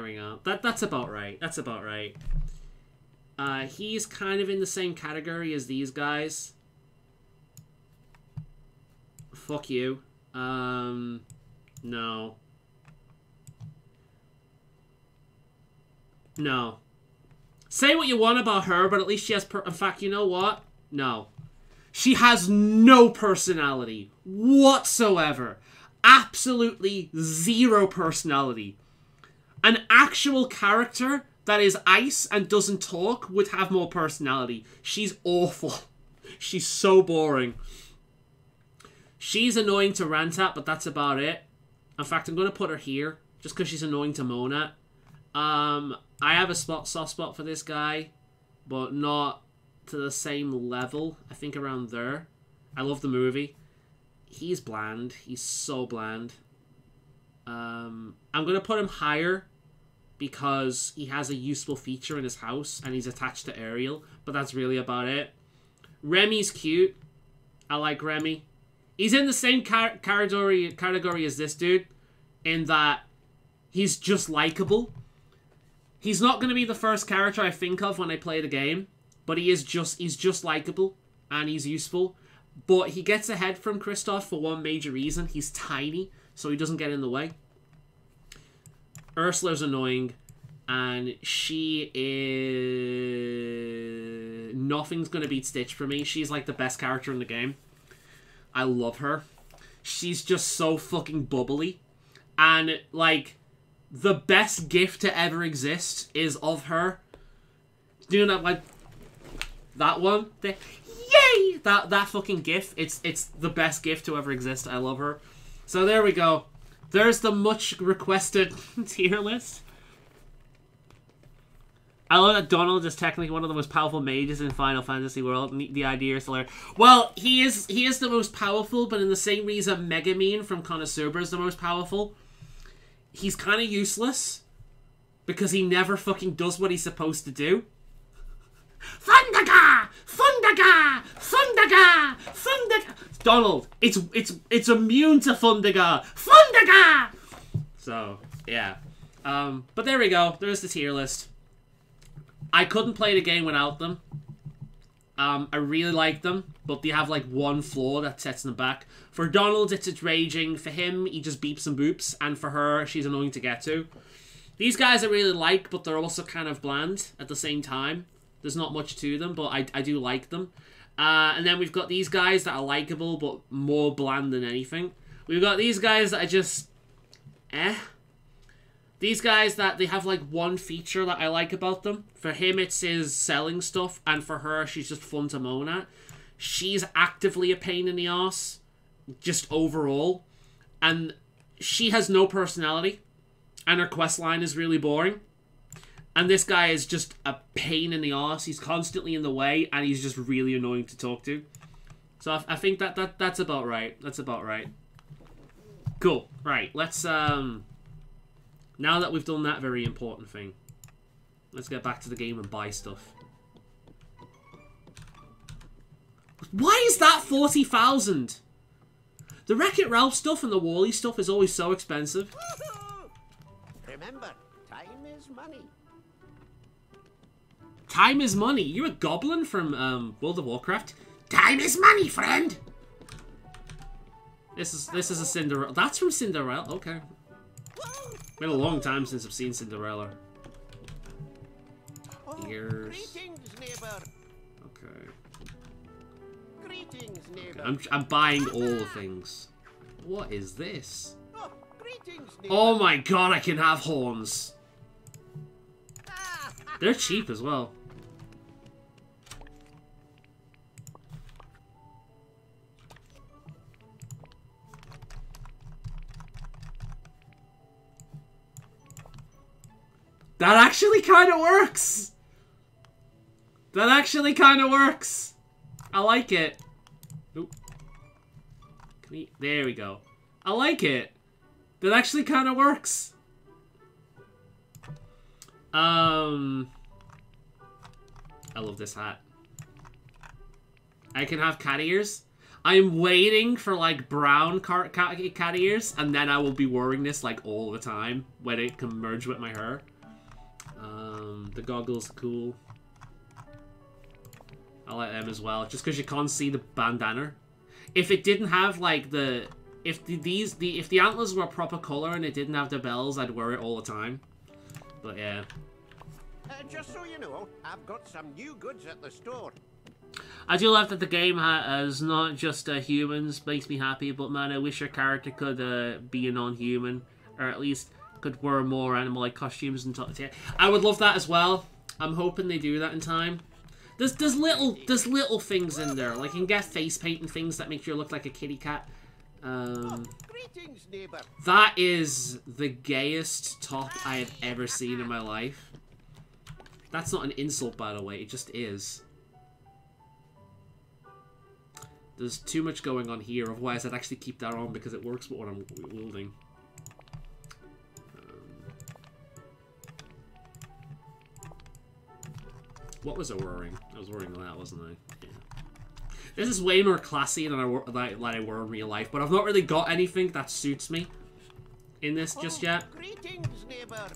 we go. That's about right. That's about right. He's kind of in the same category as these guys. Fuck you. No. No. Say what you want about her, but at least she has in fact, you know what? No. She has no personality whatsoever. Absolutely zero personality. An actual character that is ice and doesn't talk would have more personality. She's awful. She's so boring. She's annoying to rant at, but that's about it. In fact, I'm going to put her here, just because she's annoying to moan at. I have a soft spot for this guy, but not to the same level. I think around there. I love the movie. He's bland. He's so bland. I'm going to put him higher because he has a useful feature in his house, and he's attached to Ariel, but that's really about it. Remy's cute. I like Remy. He's in the same category as this dude, in that he's just likable. He's not going to be the first character I think of when I play the game, but he's just likable, and he's useful. But he gets ahead from Kristoff for one major reason. He's tiny, so he doesn't get in the way. Ursula's annoying, and she is... Nothing's going to beat Stitch for me. She's like the best character in the game. I love her. She's just so fucking bubbly. And, like, the best gift to ever exist is of her. Do you know that, like, that one? Yay! That fucking gif. It's the best gift to ever exist. I love her. So there we go. There's the much requested tier list. I love that Donald is technically one of the most powerful mages in Final Fantasy World, and the idea is hilarious. Well, he is the most powerful, but in the same reason Megamine from Konosuba is the most powerful. He's kind of useless, because he never fucking does what he's supposed to do. Thundaga! Thundaga! Thundaga! Thundaga! Donald, it's immune to Thundaga! Thundaga! So, yeah. But there we go. There's the tier list. I couldn't play the game without them. I really like them, but they have like one flaw that sets them back. For Donald, it's raging. For him, he just beeps and boops. And for her, she's annoying to get to. These guys I really like, but they're also kind of bland at the same time. There's not much to them, but I do like them. And then we've got these guys that are likable, but more bland than anything. We've got these guys that are just... These guys that they have like one feature that I like about them. For him, it's his selling stuff, and for her, she's just fun to moan at. She's actively a pain in the arse, just overall. And she has no personality, and her quest line is really boring. And this guy is just a pain in the arse. He's constantly in the way, and he's just really annoying to talk to. So I think that's about right. That's about right. Cool. Right, let's, now that we've done that very important thing, let's get back to the game and buy stuff. Why is that 40,000? The Wreck-It Ralph stuff and the Wall-E stuff is always so expensive. Remember, time is money. Time is money. You're a goblin from World of Warcraft. Time is money, friend. This is a Cinderella. That's from Cinderella. Okay. Been a long time since I've seen Cinderella. Ears. Greetings, neighbor. Okay. Greetings, neighbor. Okay. I'm buying all the things. What is this? Oh, greetings, neighbor. Oh my god, I can have horns. They're cheap as well. That actually kind of works! That actually kind of works! I like it. Oop. There we go. I like it. That actually kind of works. I love this hat. I can have cat ears. I'm waiting for like brown cat ears, and then I will be wearing this like all the time when it can merge with my hair. The goggles are cool. I like them as well, just because you can't see the bandana. If it didn't have like the, if the antlers were a proper color and it didn't have the bells, I'd wear it all the time. But yeah. Just so you know, I've got some new goods at the store. I do love that the game has not just humans, makes me happy, but man, I wish your character could be a non-human, or at least could wear more animal-like costumes and yeah. I would love that as well. I'm hoping they do that in time. There's little things in there, like you can get face paint and things that make you look like a kitty cat. Greetings, neighbor. That is the gayest top I have ever seen in my life. That's not an insult, by the way. It just is. There's too much going on here. Otherwise, I'd actually keep that on because it works with what I'm wielding. What was I wearing? I was wearing that, wasn't I? Yeah. This is way more classy than I wear in real life, but I've not really got anything that suits me in this just yet. Greetings, neighbor.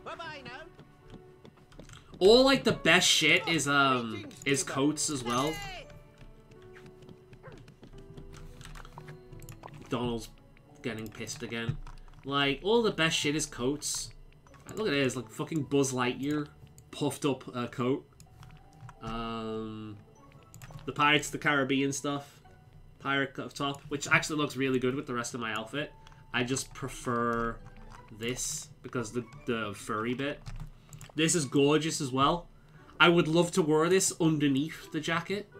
Bye-bye now. All like the best shit is coats as well. Donald's getting pissed again. Like all the best shit is coats. Look at this, like fucking Buzz Lightyear puffed up coat. The Pirates of the Caribbean stuff, pirate top, which actually looks really good with the rest of my outfit. I just prefer this because the furry bit. This is gorgeous as well. I would love to wear this underneath the jacket.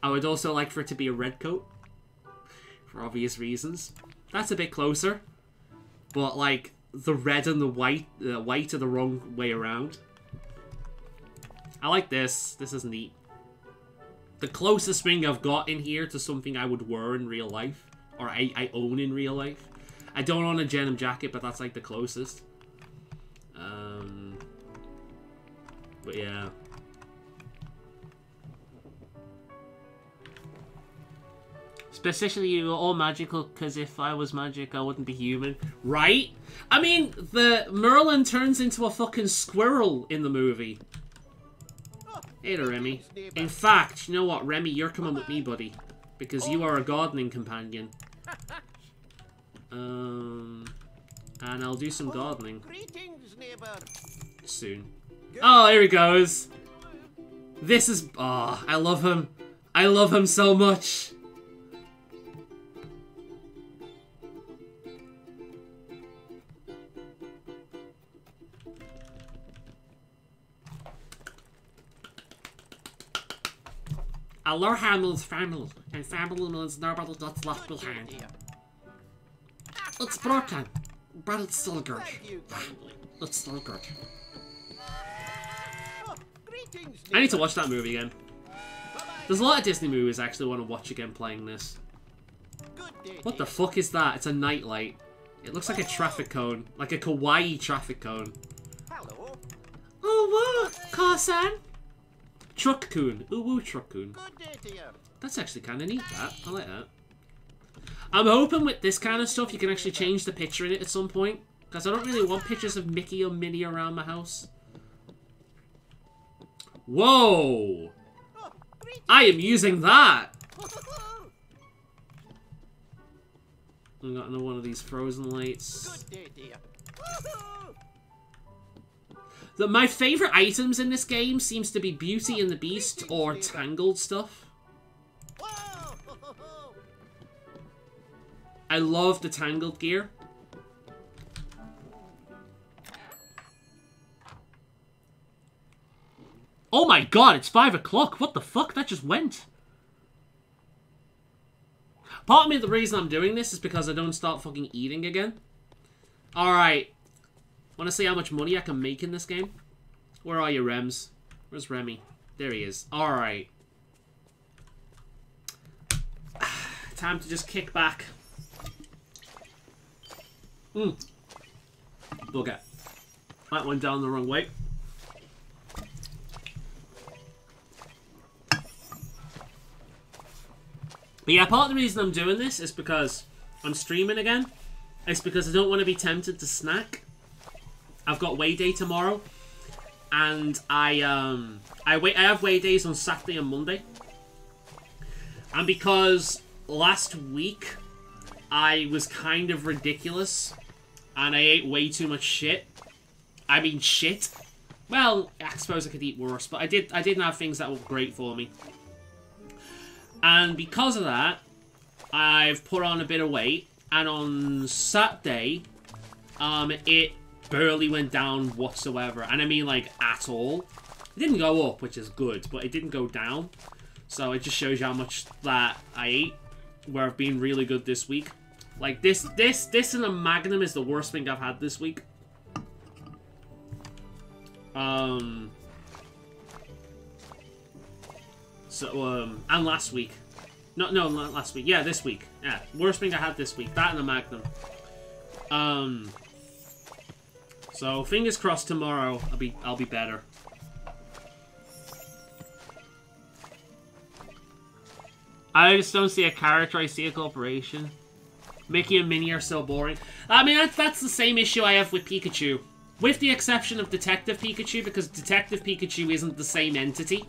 I would also like for it to be a red coat, for obvious reasons. That's a bit closer, but like the red and the white are the wrong way around. I like this. This is neat. The closest thing I've got in here to something I would wear in real life, or I own in real life. I don't own a denim jacket, but that's like the closest. But yeah. Especially you all magical, because if I was magic, I wouldn't be human. Right? I mean, the Merlin turns into a fucking squirrel in the movie. Hey there, Remy. In fact, you know what, Remy, you're coming with me, buddy. Because you are a gardening companion. And I'll do some gardening. Greetings, neighbor. Soon. Oh, here he goes. This is... Oh, I love him. I love him so much. Our Hamil's family, and family means nobody gets left behind. It's broken, but it's still good. It's still good. I need to watch that movie again. There's a lot of Disney movies I actually want to watch again playing this. What the fuck is that? It's a nightlight. It looks like a traffic cone. Like a kawaii traffic cone. Hello. Oh, whoa, Carson. Truck-coon. Ooh, woo, truck-coon. Good day to you. That's actually kind of neat, that. I like that. I'm hoping with this kind of stuff you can actually change the picture in it at some point. Because I don't really want pictures of Mickey or Minnie around my house. Whoa! I am using that! I've got another one of these frozen lights. Good day to you. My favourite items in this game seems to be Beauty and the Beast or Tangled stuff. I love the Tangled gear. Oh my god, it's 5 o'clock. What the fuck? That just went. Part of me, the reason I'm doing this is because I don't start fucking eating again. Alright. Want to see how much money I can make in this game? Where are you, Rems? Where's Remy? There he is. Alright. Time to just kick back. Bugger. That went down the wrong way. But yeah, part of the reason I'm doing this is because I'm streaming again. It's because I don't want to be tempted to snack. I've got weigh day tomorrow, and I have weigh days on Saturday and Monday. And because last week I was kind of ridiculous, and I ate way too much shit. I mean shit. Well, I suppose I could eat worse, but I didn't have things that were great for me. And because of that, I've put on a bit of weight, and on Saturday, it barely went down whatsoever, and I mean like at all. It didn't go up, which is good, but it didn't go down. So it just shows you how much that I ate, where I've been really good this week. Like this and a Magnum is the worst thing I've had this week. And last week. No, not last week. Yeah, this week. Yeah, worst thing I had this week. That and a Magnum. So fingers crossed tomorrow I'll be better. I just don't see a character, I see a corporation. Mickey and Minnie are so boring. I mean, that's the same issue I have with Pikachu. With the exception of Detective Pikachu, because Detective Pikachu isn't the same entity.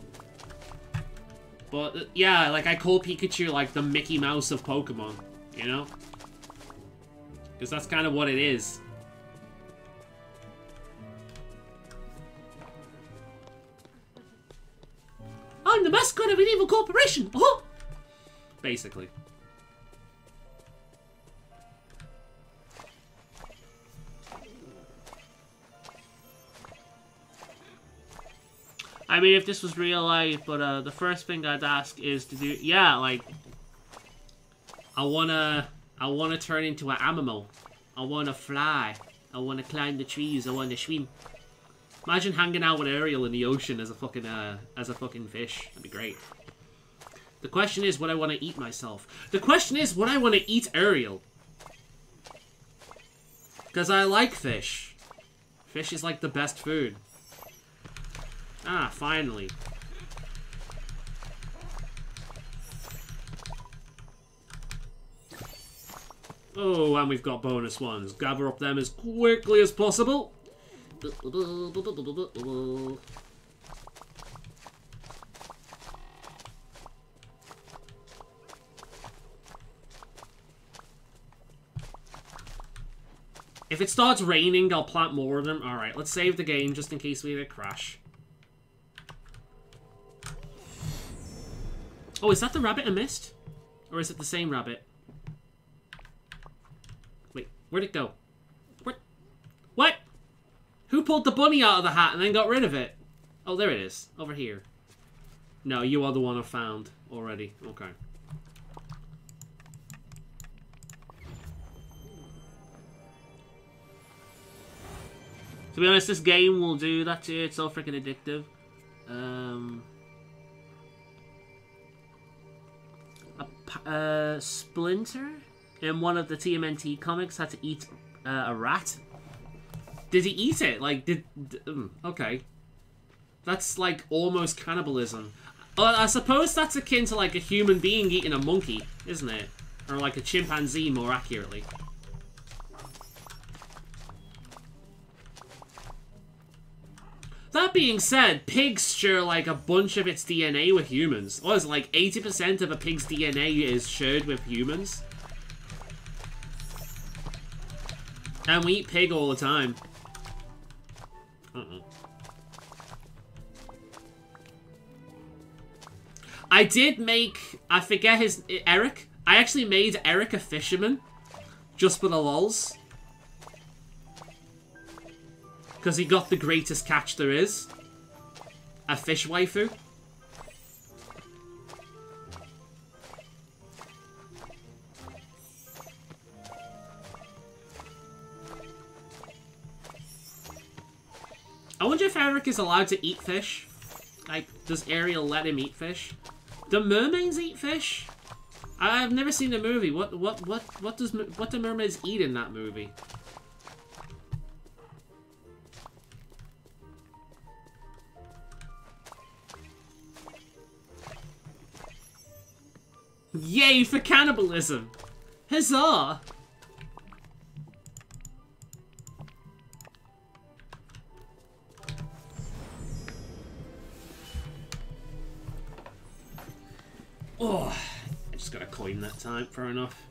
But, yeah, like, I call Pikachu, like, the Mickey Mouse of Pokemon, you know? Because that's kind of what it is. I'm the mascot of an evil corporation! Oh! Basically. I mean, if this was real life, but the first thing I'd ask is to do, yeah, like, I wanna turn into an animal. I wanna fly. I wanna climb the trees. I wanna swim. Imagine hanging out with Ariel in the ocean as a fucking fish. That'd be great. The question is, would I want to eat myself? The question is, would I want to eat Ariel? Because I like fish. Fish is like the best food. Ah, finally. Oh, and we've got bonus ones. Gather up them as quickly as possible. If it starts raining, I'll plant more of them. Alright, let's save the game just in case we have a crash. Oh, is that the rabbit I missed? Or is it the same rabbit? Wait, where'd it go? What? Who pulled the bunny out of the hat and then got rid of it? Oh, there it is. Over here. No, you are the one I found already. Okay. To be honest, this game will do that to you. It's so freaking addictive. Splinter in one of the TMNT comics had to eat a rat. Did he eat it? Like, okay. That's like almost cannibalism. I suppose that's akin to like a human being eating a monkey, isn't it? Or like a chimpanzee, more accurately. That being said, pigs share like a bunch of its DNA with humans. What is it, like 80% of a pig's DNA is shared with humans? And we eat pig all the time. I did make, I forget his, Eric. I actually made Eric a fisherman. Just for the lols. Because he got the greatest catch there is. A fish waifu. I wonder if Eric is allowed to eat fish. Like, does Ariel let him eat fish? Do mermaids eat fish? I've never seen the movie. What do mermaids eat in that movie? Yay for cannibalism! Huzzah! Oh, I just got a coin that time, fair enough.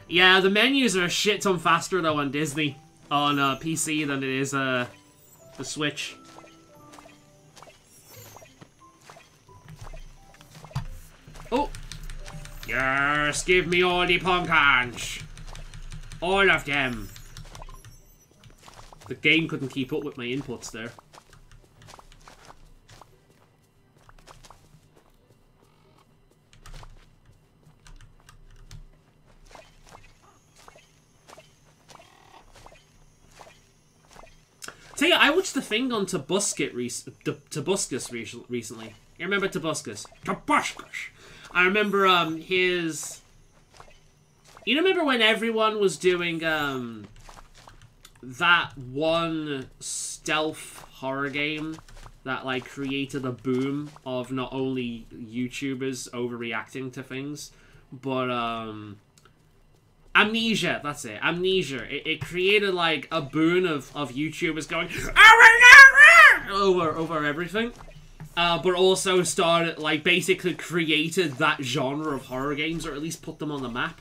Yeah, the menus are a shit ton faster though on Disney, on PC than it is the Switch. Oh! Yes, give me all the pumpkins! All of them! The game couldn't keep up with my inputs there. Tell you, I watched the thing on Tobuscus recently. You remember Tobuscus? Tobuscus! I remember, his... You remember when everyone was doing, that one stealth horror game that, like, created a boom of not only YouTubers overreacting to things, but, Amnesia, that's it. Amnesia. It created, like, a boon of YouTubers going over everything. But also started, like, basically created that genre of horror games, or at least put them on the map.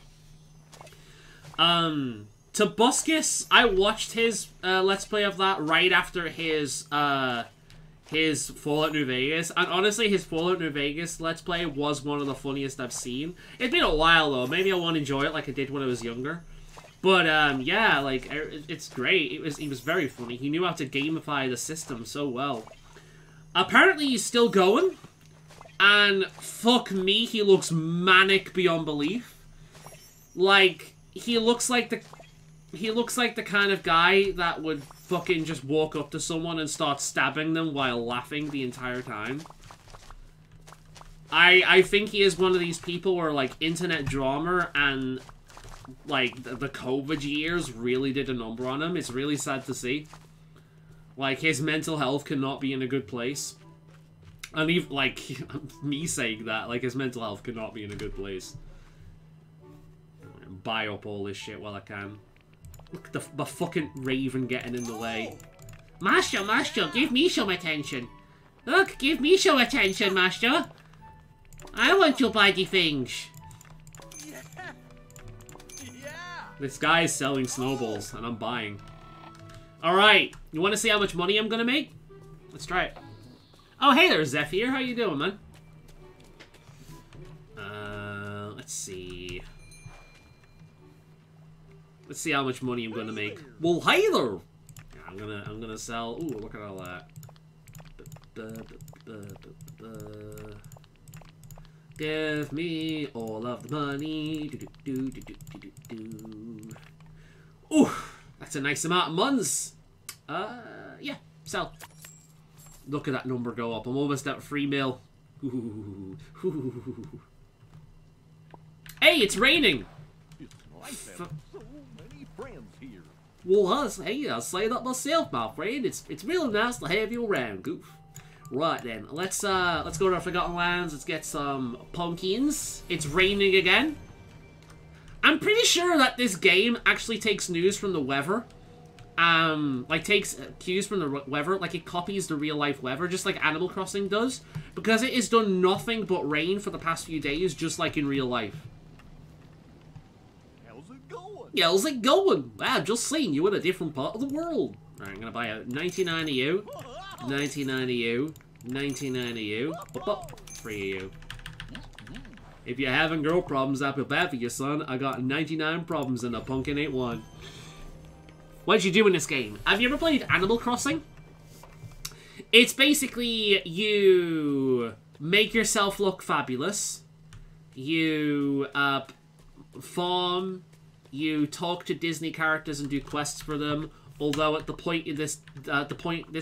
Tobuscus, I watched his Let's Play of that right after his Fallout New Vegas, and honestly, his Fallout New Vegas Let's Play was one of the funniest I've seen. It's been a while, though. Maybe I won't enjoy it like I did when I was younger. But, yeah, like, it's great. He was very funny. He knew how to gamify the system so well. Apparently, he's still going. And, fuck me, he looks manic beyond belief. Like, he looks like the kind of guy that would fucking just walk up to someone and start stabbing them while laughing the entire time. I think he is one of these people where, like, internet drama and, like, the COVID years really did a number on him. It's really sad to see. Like, his mental health cannot be in a good place. And even, like, me saying that, like, his mental health cannot be in a good place. Buy up all this shit while I can. Look at the fucking raven getting in the way. Master, give me some attention. Look, give me some attention, Master. I want your bloody things. Yeah. This guy is selling snowballs, and I'm buying. Alright, you want to see how much money I'm gonna make? Let's try it. Oh, hey there, Zephyr. How you doing, man? Let's see. Let's see how much money I'm gonna make. Well, hey there! Yeah, I'm gonna sell. Ooh, look at all that. Give me all of the money. Ooh, that's a nice amount of months. Yeah, sell. Look at that number go up. I'm almost at 3 mil. Ooh. Hey, it's raining. It's nice having so many friends here. Well, I'll say that myself, my friend. It's really nice to have you around, Goof. Right then, let's go to our Forgotten Lands. Let's get some pumpkins. It's raining again. I'm pretty sure that this game actually takes news from the weather. Like takes cues from the weather. Like it copies the real life weather, just like Animal Crossing does, because it has done nothing but rain for the past few days, just like in real life. How's it going? Yeah, how's it going? Wow, just seeing you in a different part of the world. Alright, I'm gonna buy a 99 of you, 99 of you, 99 of you, 3 of you. If you're having girl problems, I feel bad for you, son. I got 99 problems and a pumpkin ain't one. What did you do in this game? Have you ever played Animal Crossing? It's basically you make yourself look fabulous. You farm. You talk to Disney characters and do quests for them. Although at the point in this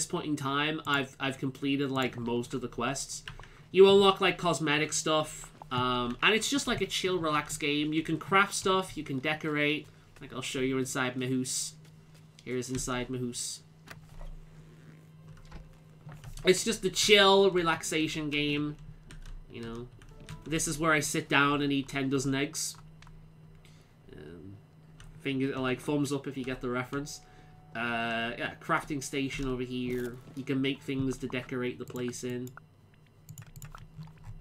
point in time, I've completed like most of the quests. You unlock like cosmetic stuff, and it's just like a chill, relaxed game. You can craft stuff. You can decorate. Like I'll show you inside my house. Here's inside my house. It's just a chill, relaxation game. You know, this is where I sit down and eat 10 dozen eggs. Finger, like thumbs up if you get the reference. Yeah, crafting station over here. You can make things to decorate the place in.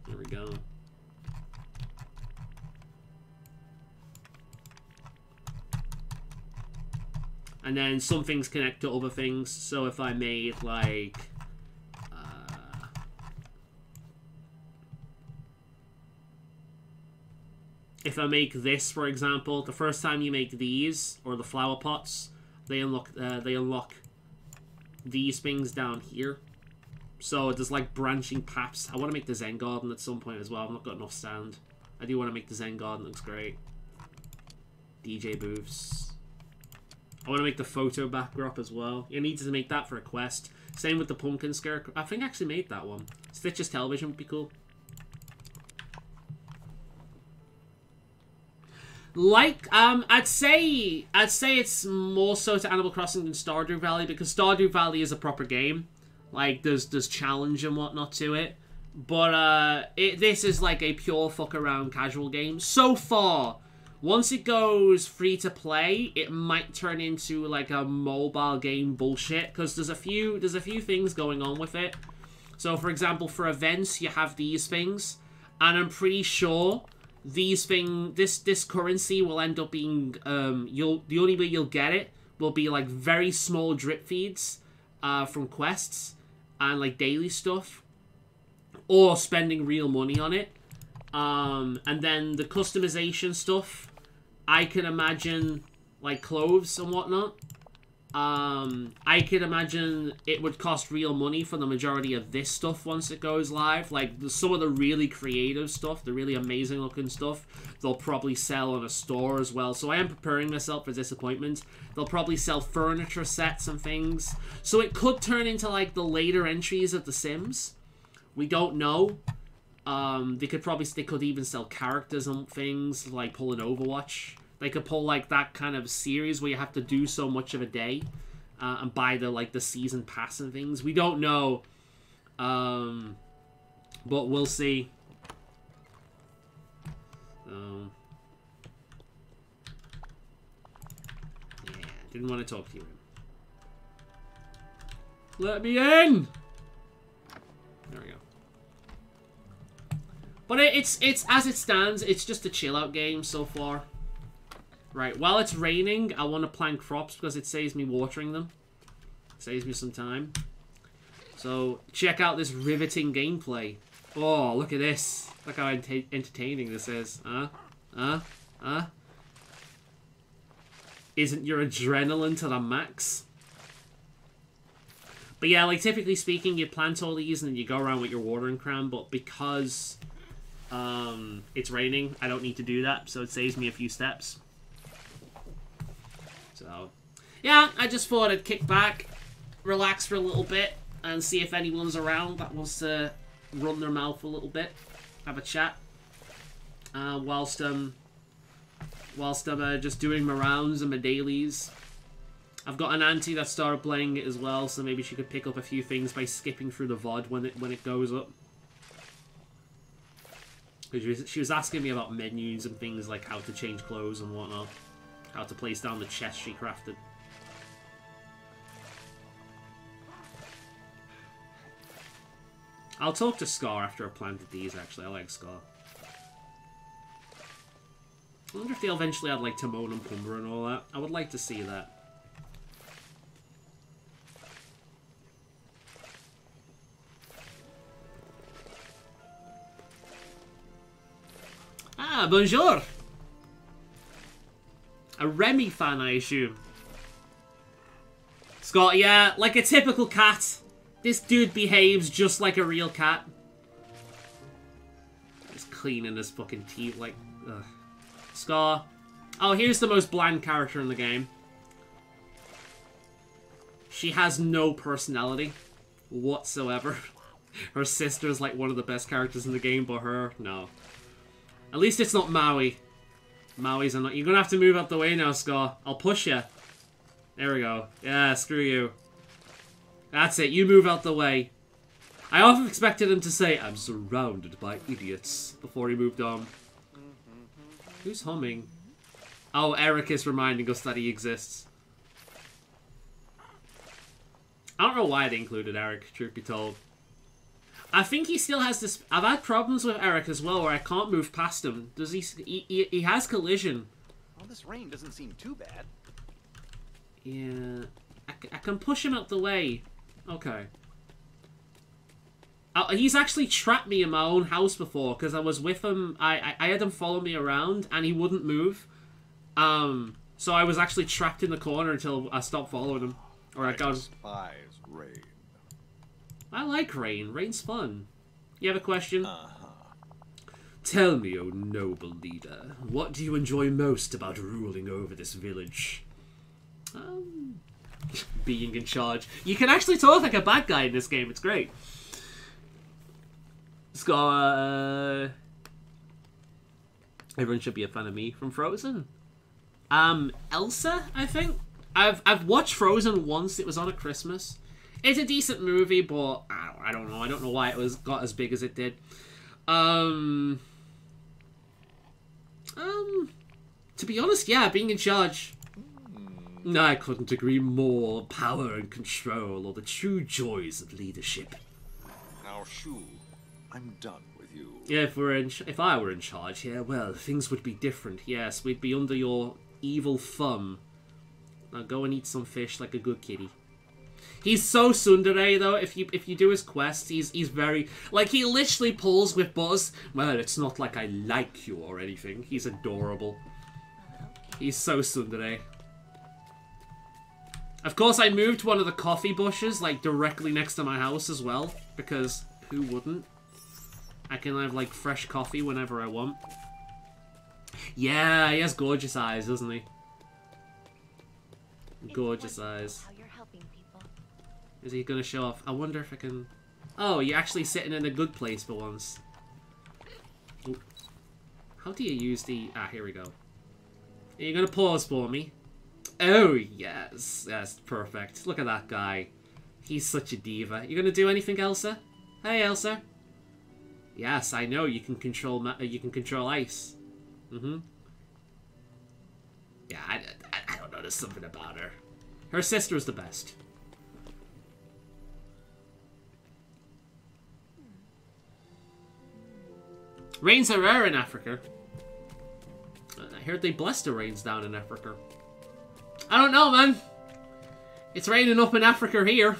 There we go. And then some things connect to other things. So if I made like if I make this, for example, the first time you make these or the flower pots, they unlock these things down here. So there's like branching paths. I want to make the Zen garden at some point as well. I've not got enough sand. I do want to make the Zen garden. It looks great. DJ booths. I want to make the photo backdrop as well. You need to make that for a quest. Same with the pumpkin scarecrow. I think I actually made that one. Stitch's television would be cool. Like, I'd say it's more so to Animal Crossing than Stardew Valley, because Stardew Valley is a proper game. Like, there's challenge and whatnot to it. But, this is like a pure fuck around casual game. So far, once it goes free to play, it might turn into like a mobile game bullshit, because there's a few things going on with it. So, for example, for events, you have these things, and I'm pretty sure this currency will end up being the only way you'll get it will be like very small drip feeds from quests and like daily stuff, or spending real money on it. And then the customization stuff, I can imagine like clothes and whatnot. I could imagine it would cost real money for the majority of this stuff once it goes live. Like, some of the really creative stuff, the really amazing looking stuff, they'll probably sell on a store as well. So I am preparing myself for disappointment. They'll probably sell furniture sets and things. So it could turn into, like, the later entries of The Sims. We don't know. They could even sell characters and things, like pull an Overwatch. They could pull like that kind of series where you have to do so much of a day and buy the season pass and things. We don't know, but we'll see. Yeah, didn't want to talk to you. Let me in. There we go. But it's as it stands, it's just a chill out game so far. Right, while it's raining, I want to plant crops because it saves me watering them. Saves me some time. So, check out this riveting gameplay. Oh, look at this. Look how entertaining this is. Isn't your adrenaline to the max? But yeah, like, typically speaking, you plant all these and then you go around with your watering can, but because it's raining, I don't need to do that, so it saves me a few steps. So, yeah, I just thought I'd kick back, relax for a little bit, and see if anyone's around that wants to run their mouth a little bit, have a chat, whilst I'm just doing my rounds and my dailies. I've got an auntie that started playing it as well, so maybe she could pick up a few things by skipping through the VOD when it goes up. Because she was asking me about menus and things like how to change clothes and whatnot. How to place down the chest she crafted. I'll talk to Scar after I've planted these, actually. I like Scar. I wonder if they'll eventually add, like, Timon and Pumbaa and all that. I would like to see that. Ah, bonjour! A Remy fan, I assume. Scott, yeah, like a typical cat. This dude behaves just like a real cat. He's cleaning his fucking teeth, like, ugh. Scar. Oh, here's the most bland character in the game. She has no personality whatsoever. Her sister's like one of the best characters in the game, but her, no. At least it's not Maui. Maui's not. You're gonna have to move out the way now, Scar. I'll push you. There we go. Yeah, screw you. That's it. You move out the way. I often expected him to say, "I'm surrounded by idiots," before he moved on. Who's humming? Oh, Eric is reminding us that he exists. I don't know why they included Eric, truth be told. I think he still has this... I've had problems with Eric as well, where I can't move past him. Does he has collision. Well, this rain doesn't seem too bad. Yeah. I can push him out the way. Okay. He's actually trapped me in my own house before, because I was with him. I had him follow me around, and he wouldn't move. So I was actually trapped in the corner until I stopped following him. Or I got... despise rain. I like rain. Rain's fun. You have a question? Tell me, O noble leader, what do you enjoy most about ruling over this village? Being in charge. You can actually talk like a bad guy in this game. It's great. Scar. Everyone should be a fan of me from Frozen. Elsa, I think. I've watched Frozen once. It was on at Christmas. It's a decent movie, but I don't know. I don't know why it got as big as it did. To be honest, yeah, being in charge. I couldn't agree more. Power and control are the true joys of leadership. Now, Shu, I'm done with you. Yeah, if I were in charge, yeah, well, things would be different. Yes, we'd be under your evil thumb. Now go and eat some fish like a good kitty. He's so tsundere, though. If you do his quests, he's very... Like, he literally pulls with Buzz. Well, it's not like I like you or anything. He's adorable. He's so tsundere. Of course, I moved one of the coffee bushes, like, directly next to my house as well. Because who wouldn't? I can have, like, fresh coffee whenever I want. Yeah, he has gorgeous eyes, doesn't he? Gorgeous eyes. Is he gonna show off? I wonder if I can... Oh, you're actually sitting in a good place for once. Ooh. How do you use the... Ah, here we go. Are you gonna pause for me? Oh, yes. That's perfect. Look at that guy. He's such a diva. You gonna do anything, Elsa? Hey, Elsa. Yes, I know. You can control ice. Mm-hmm. Yeah, I don't know. There's something about her. Her sister's the best. Rains are rare in Africa. heard they blessed the rains down in Africa. I don't know, man. It's raining up in Africa here.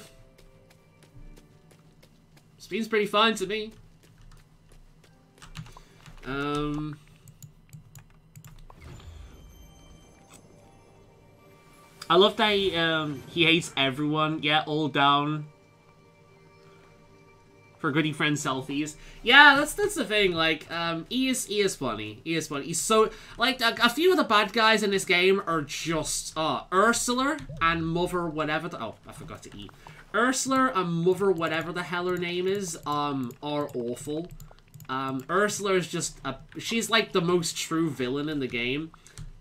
Seems pretty fine to me. I love that he hates everyone. Yeah, all down for goody friend selfies. Yeah, that's the thing. Like, he is funny. He is funny. He's so like a few of the bad guys in this game are just Ursula and Mother whatever. Oh, I forgot to eat. Ursula and Mother whatever the hell her name is are awful. Ursula is just she's like the most true villain in the game.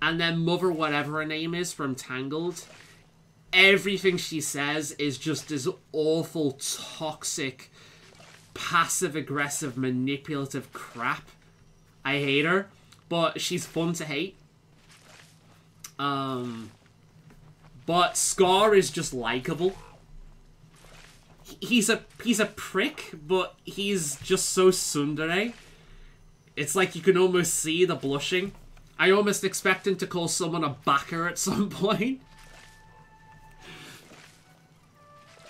And then Mother whatever her name is from Tangled, everything she says is just this awful, toxic, passive-aggressive, manipulative crap. I hate her, but she's fun to hate. But Scar is just likable. He's a prick, but he's just so tsundere. It's like you can almost see the blushing. I almost expect him to call someone a backer at some point.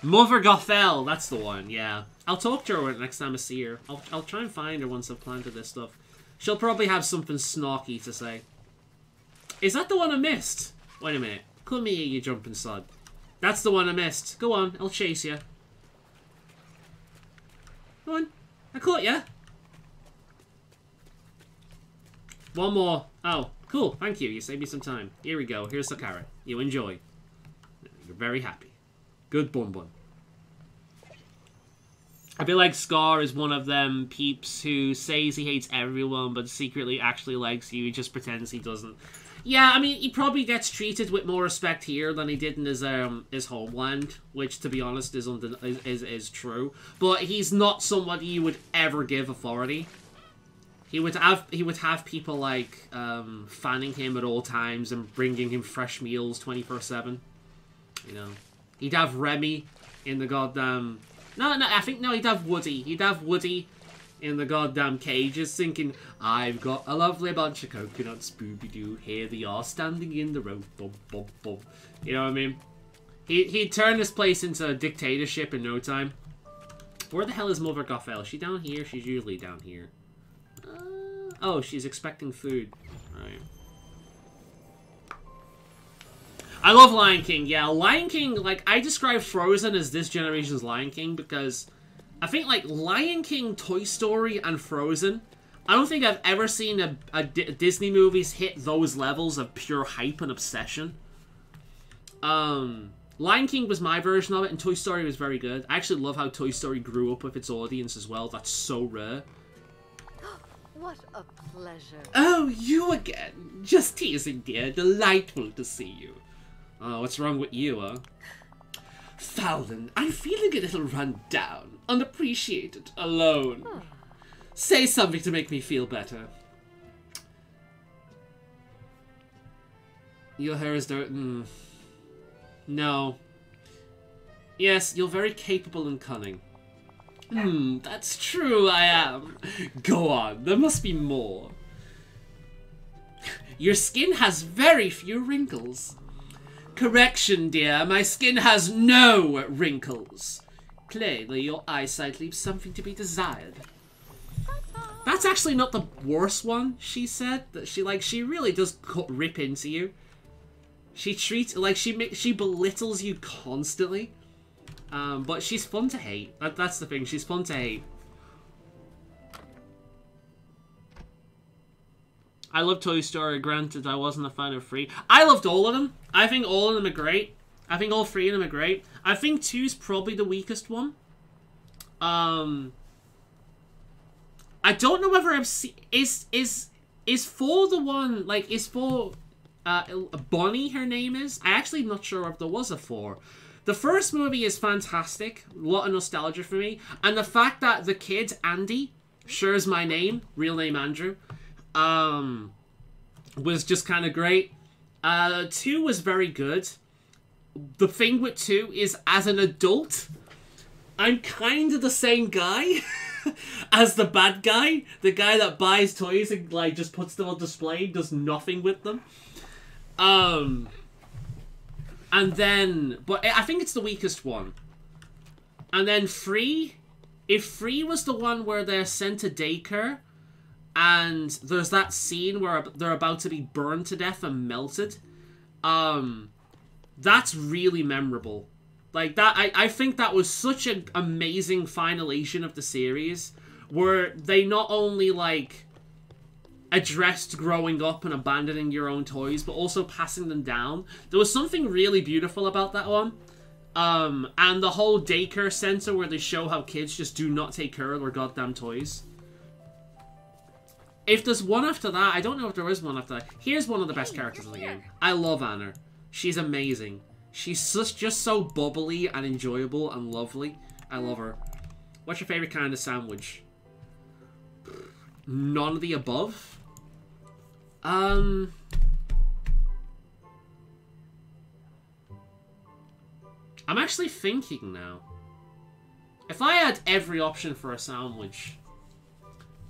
Mother Gothel, that's the one, yeah. I'll talk to her next time I see her. I'll try and find her once I've planted this stuff. She'll probably have something snarky to say. Is that the one I missed? Wait a minute. Come here, you jumping sod. That's the one I missed. Go on, I'll chase you. Go on. I caught you. One more. Oh, cool. Thank you. You saved me some time. Here we go. Here's the carrot. You enjoy. You're very happy. Good bun bun. I feel like Scar is one of them peeps who says he hates everyone, but secretly actually likes you. He just pretends he doesn't. Yeah, I mean, he probably gets treated with more respect here than he did in his homeland, which, to be honest, is true. But he's not somebody you would ever give authority. He would have people like fanning him at all times and bringing him fresh meals 24/7. You know, he'd have Remy in the goddamn. No, he'd have Woody. He'd have Woody in the goddamn cages, thinking, "I've got a lovely bunch of coconuts, Booby-Doo. Here they are, standing in the road." Bum, bum, bum. You know what I mean? He'd turn this place into a dictatorship in no time. Where the hell is Mother Gothel? Is she down here? She's usually down here. Oh, she's expecting food. Right. I love Lion King. Yeah, Lion King, like, I describe Frozen as this generation's Lion King because I think, like, Lion King, Toy Story, and Frozen, I don't think I've ever seen a Disney movies hit those levels of pure hype and obsession. Lion King was my version of it, and Toy Story was very good. I actually love how Toy Story grew up with its audience as well. That's so rare. What a pleasure. Oh, you again. Just teasing, dear. Delightful to see you. Oh, what's wrong with you, huh? Fallon, I'm feeling a little run down, unappreciated, alone. Oh. Say something to make me feel better. Your hair is dirt. No. Yes, you're very capable and cunning. That's true, I am. Go on, there must be more. Your skin has very few wrinkles. Correction, dear, my skin has no wrinkles. Plainly, your eyesight leaves something to be desired. That's actually not the worst one, she said. That she really does rip into you. She treats, like, she belittles you constantly. But she's fun to hate. That's the thing. She's fun to hate. I love Toy Story. Granted, I wasn't a fan of 3. I loved all of them. I think all of them are great. I think all 3 of them are great. I think 2's probably the weakest one. I don't know whether I've seen... Is 4 the one... Like, is 4... Bonnie, her name is? I actually am not sure if there was a 4. The first movie is fantastic. A lot of nostalgia for me. And the fact that the kid, Andy, shares my name, real name Andrew, was just kind of great. 2 was very good. The thing with 2 is, as an adult, I'm kind of the same guy. as the bad guy, the guy that buys toys and like just puts them on display, does nothing with them. And then, but I think it's the weakest one. And then Free, if Free was the one where they're sent to daycare, and there's that scene where they're about to be burned to death and melted, that's really memorable. Like that, I think that was such an amazing finalization of the series, where they not only like addressed growing up and abandoning your own toys, but also passing them down. There was something really beautiful about that one. And the whole daycare center where they show how kids just do not take care of their goddamn toys. If there's one after that, I don't know if there is one after that. Here's one of the best characters in the game. I love Anna. She's amazing. She's just so bubbly and enjoyable and lovely. I love her. What's your favorite kind of sandwich? None of the above. I'm actually thinking now. If I had every option for a sandwich,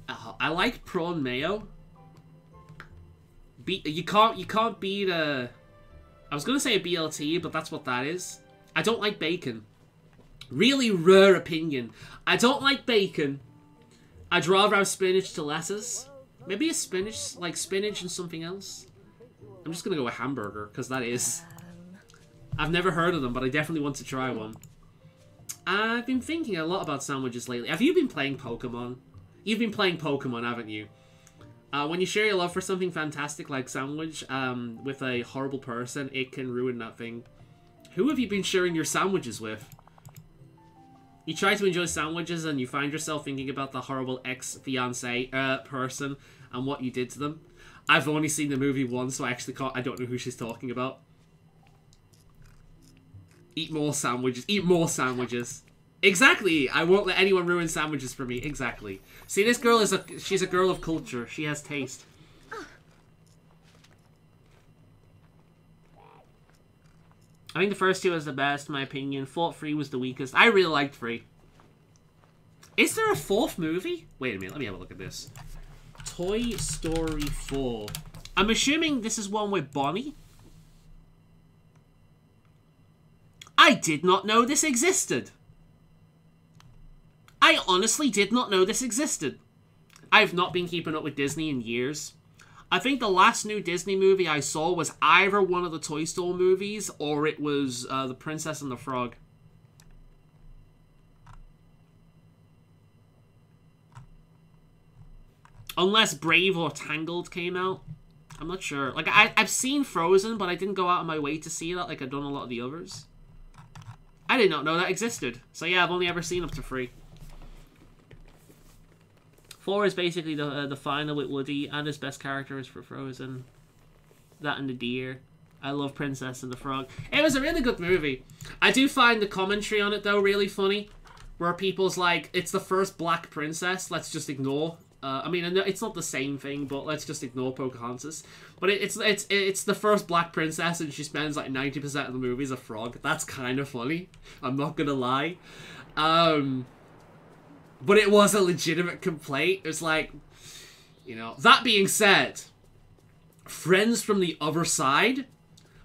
I like prawn mayo. You can't beat a. I was gonna say a BLT, but that's what that is. I don't like bacon. Really rare opinion. I don't like bacon. I'd rather have spinach to lettuce. Maybe a spinach, like spinach and something else. I'm just gonna go with hamburger, because that is. I've never heard of them, but I definitely want to try one. I've been thinking a lot about sandwiches lately. Have you been playing Pokemon? You've been playing Pokemon, haven't you? When you share your love for something fantastic like sandwich with a horrible person, it can ruin that thing. Who have you been sharing your sandwiches with? You try to enjoy sandwiches and you find yourself thinking about the horrible ex-fiancé person and what you did to them. I've only seen the movie once, so I don't know who she's talking about. Eat more sandwiches. Eat more sandwiches. Exactly. I won't let anyone ruin sandwiches for me. Exactly. See, this girl she's a girl of culture. She has taste. I think the first two was the best, in my opinion. Thought 3 was the weakest. I really liked 3. Is there a 4th movie? Wait a minute. Let me have a look at this. Toy Story 4. I'm assuming this is one with Bonnie. I did not know this existed. I honestly did not know this existed. I've not been keeping up with Disney in years. I think the last new Disney movie I saw was either one of the Toy Story movies or it was The Princess and the Frog. Unless Brave or Tangled came out. I'm not sure. Like, I've seen Frozen, but I didn't go out of my way to see that like I've done a lot of the others. I did not know that existed. So yeah, I've only ever seen up to 3. 4 is basically the final with Woody, and his best character is for Frozen. That and the deer. I love Princess and the Frog. It was a really good movie. I do find the commentary on it, though, really funny. Where people's like, it's the first black princess, let's just ignore. I mean, it's not the same thing, but let's just ignore Pocahontas. But it's the first black princess, and she spends like 90% of the movie as a frog. That's kind of funny. I'm not gonna lie. But it was a legitimate complaint. It was like, you know. That being said, Friends from the Other Side,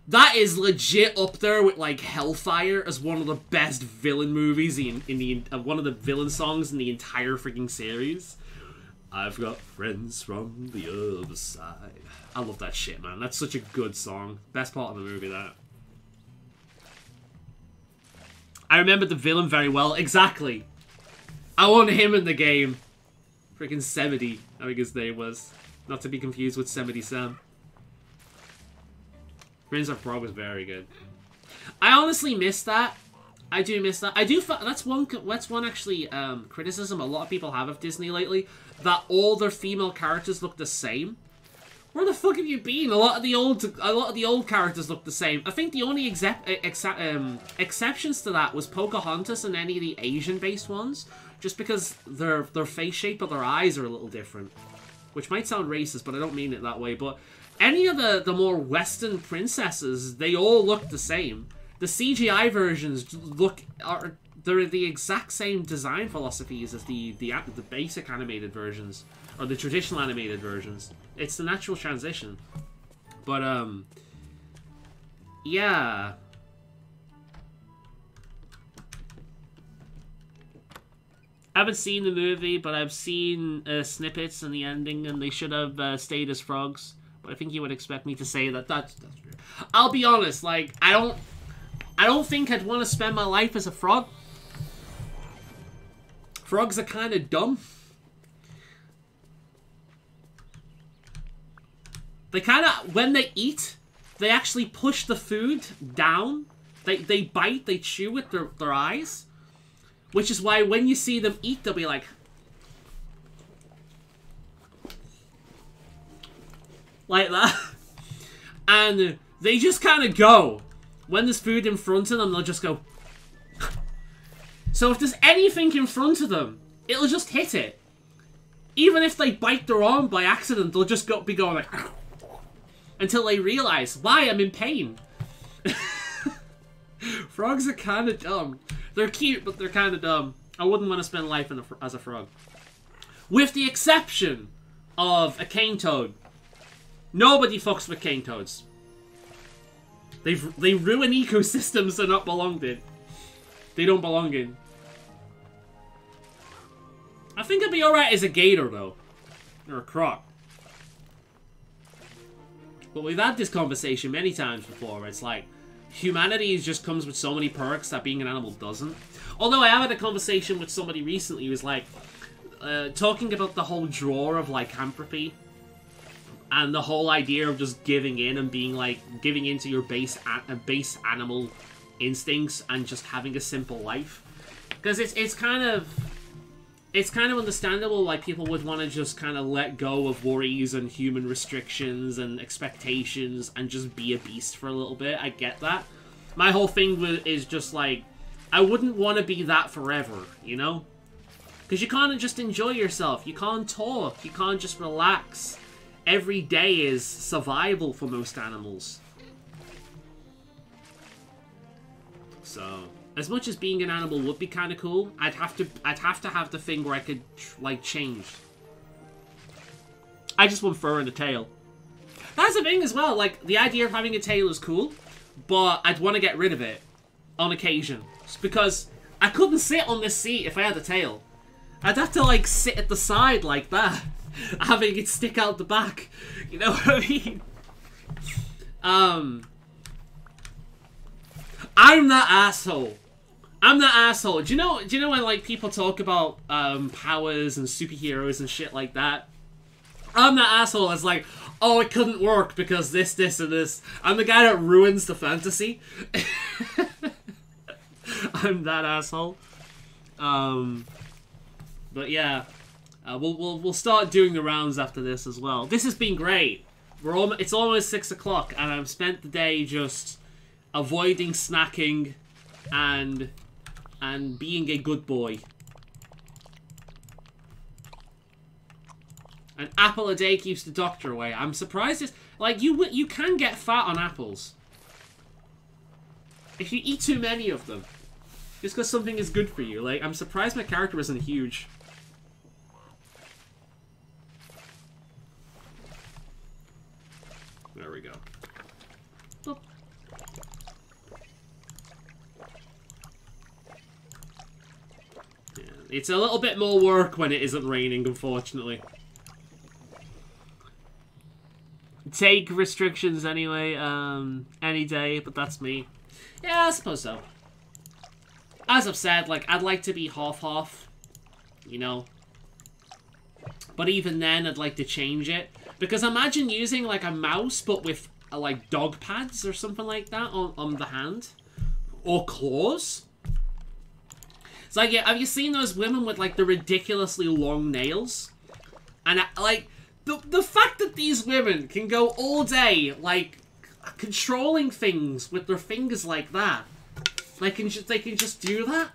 that is legit up there with like Hellfire as one of the best villain movies in the one of the villain songs in the entire freaking series. I've got friends from the other side. I love that shit, man. That's such a good song. Best part of the movie, that. I remember the villain very well. Exactly. I want him in the game. Freaking Semity, I think his name was. Not to be confused with Semity Sam. Prince of Frog was very good. I honestly miss that. I do miss that. That's one actually criticism a lot of people have of Disney lately, that all their female characters look the same. Where the fuck have you been? A lot of the old characters look the same. I think the only exceptions to that was Pocahontas and any of the Asian-based ones, just because their face shape or their eyes are a little different, which might sound racist, but I don't mean it that way. But any of the more Western princesses, they all look the same. The CGI versions they're the exact same design philosophies as the basic animated versions, or the traditional animated versions. It's the natural transition. But, yeah. I haven't seen the movie, but I've seen snippets and the ending, and they should have stayed as frogs. But I think you would expect me to say that. That's true. I'll be honest, like, I don't think I'd want to spend my life as a frog. Frogs are kind of dumb. They kind of, when they eat, they actually push the food down. They bite, they chew with their eyes. Which is why when you see them eat, they'll be like... like that. And they just kind of go. When there's food in front of them, they'll just go... So if there's anything in front of them, it'll just hit it. Even if they bite their arm by accident, they'll just be going like... until they realise, why, I'm in pain. Frogs are kind of dumb. They're cute, but they're kind of dumb. I wouldn't want to spend life as a frog. With the exception of a cane toad. Nobody fucks with cane toads. They ruin ecosystems they're not belonged in. They don't belong in. I think I'd be alright as a gator, though. Or a croc. But we've had this conversation many times before, where it's like, humanity just comes with so many perks that being an animal doesn't. Although I have had a conversation with somebody recently who was like, talking about the whole draw of lycanthropy. And the whole idea of just giving in and being like, giving into your base animal instincts and just having a simple life. Because it's kind of understandable why people would want to just kind of let go of worries and human restrictions and expectations and just be a beast for a little bit. I get that. My whole thing is just like, I wouldn't want to be that forever, you know? Because you can't just enjoy yourself. You can't talk. You can't just relax. Every day is survival for most animals. So... as much as being an animal would be kind of cool, I'd have to have the thing where I could, like, change. I just want fur and a tail. That's the thing as well, like, the idea of having a tail is cool, but I'd want to get rid of it on occasion. It's because I couldn't sit on this seat if I had a tail. I'd have to, like, sit at the side like that, having it stick out the back. You know what I mean? I'm that asshole. I'm that asshole. Do you know when like people talk about powers and superheroes and shit like that? I'm that asshole that's like, oh, it couldn't work because this, and this. I'm the guy that ruins the fantasy. I'm that asshole. But yeah, we'll start doing the rounds after this as well. This has been great. It's almost 6 o'clock, and I've spent the day just avoiding snacking and being a good boy. An apple a day keeps the doctor away. I'm surprised it's like you can get fat on apples if you eat too many of them, just because something is good for you. Like, I'm surprised my character isn't huge. There we go. Boop. Yeah, it's a little bit more work when it isn't raining, unfortunately. Take restrictions anyway, any day, but that's me. Yeah, I suppose so. As I've said, like, I'd like to be half-half, you know. But even then, I'd like to change it. Because imagine using, like, a mouse, but with, like, dog pads or something like that on the hand. Or claws. It's like, yeah, have you seen those women with, like, the ridiculously long nails? And, like, the fact that these women can go all day, like, controlling things with their fingers like that. They can just do that?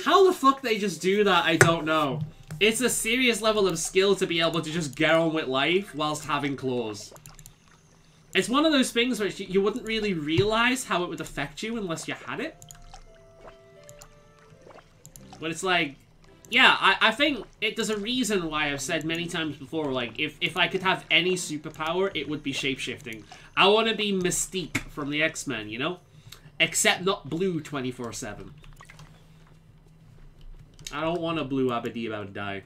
How the fuck they just do that, I don't know. It's a serious level of skill to be able to just get on with life whilst having claws. It's one of those things where you wouldn't really realise how it would affect you unless you had it. But it's like, yeah, I think there's a reason why I've said many times before, like, if I could have any superpower, it would be shapeshifting. I want to be Mystique from the X-Men, you know? Except not blue 24/7. I don't want a blue Abadi about to die.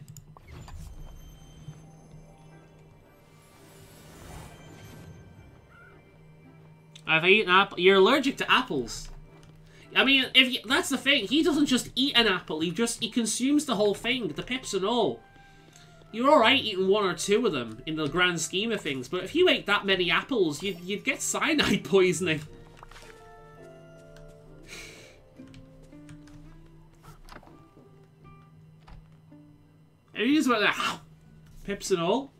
I've eaten apple. You're allergic to apples. I mean, that's the thing. He doesn't just eat an apple. He consumes the whole thing, the pips and all. You're all right eating one or two of them in the grand scheme of things, but if you ate that many apples, you'd get cyanide poisoning. And you just went there, pips and all.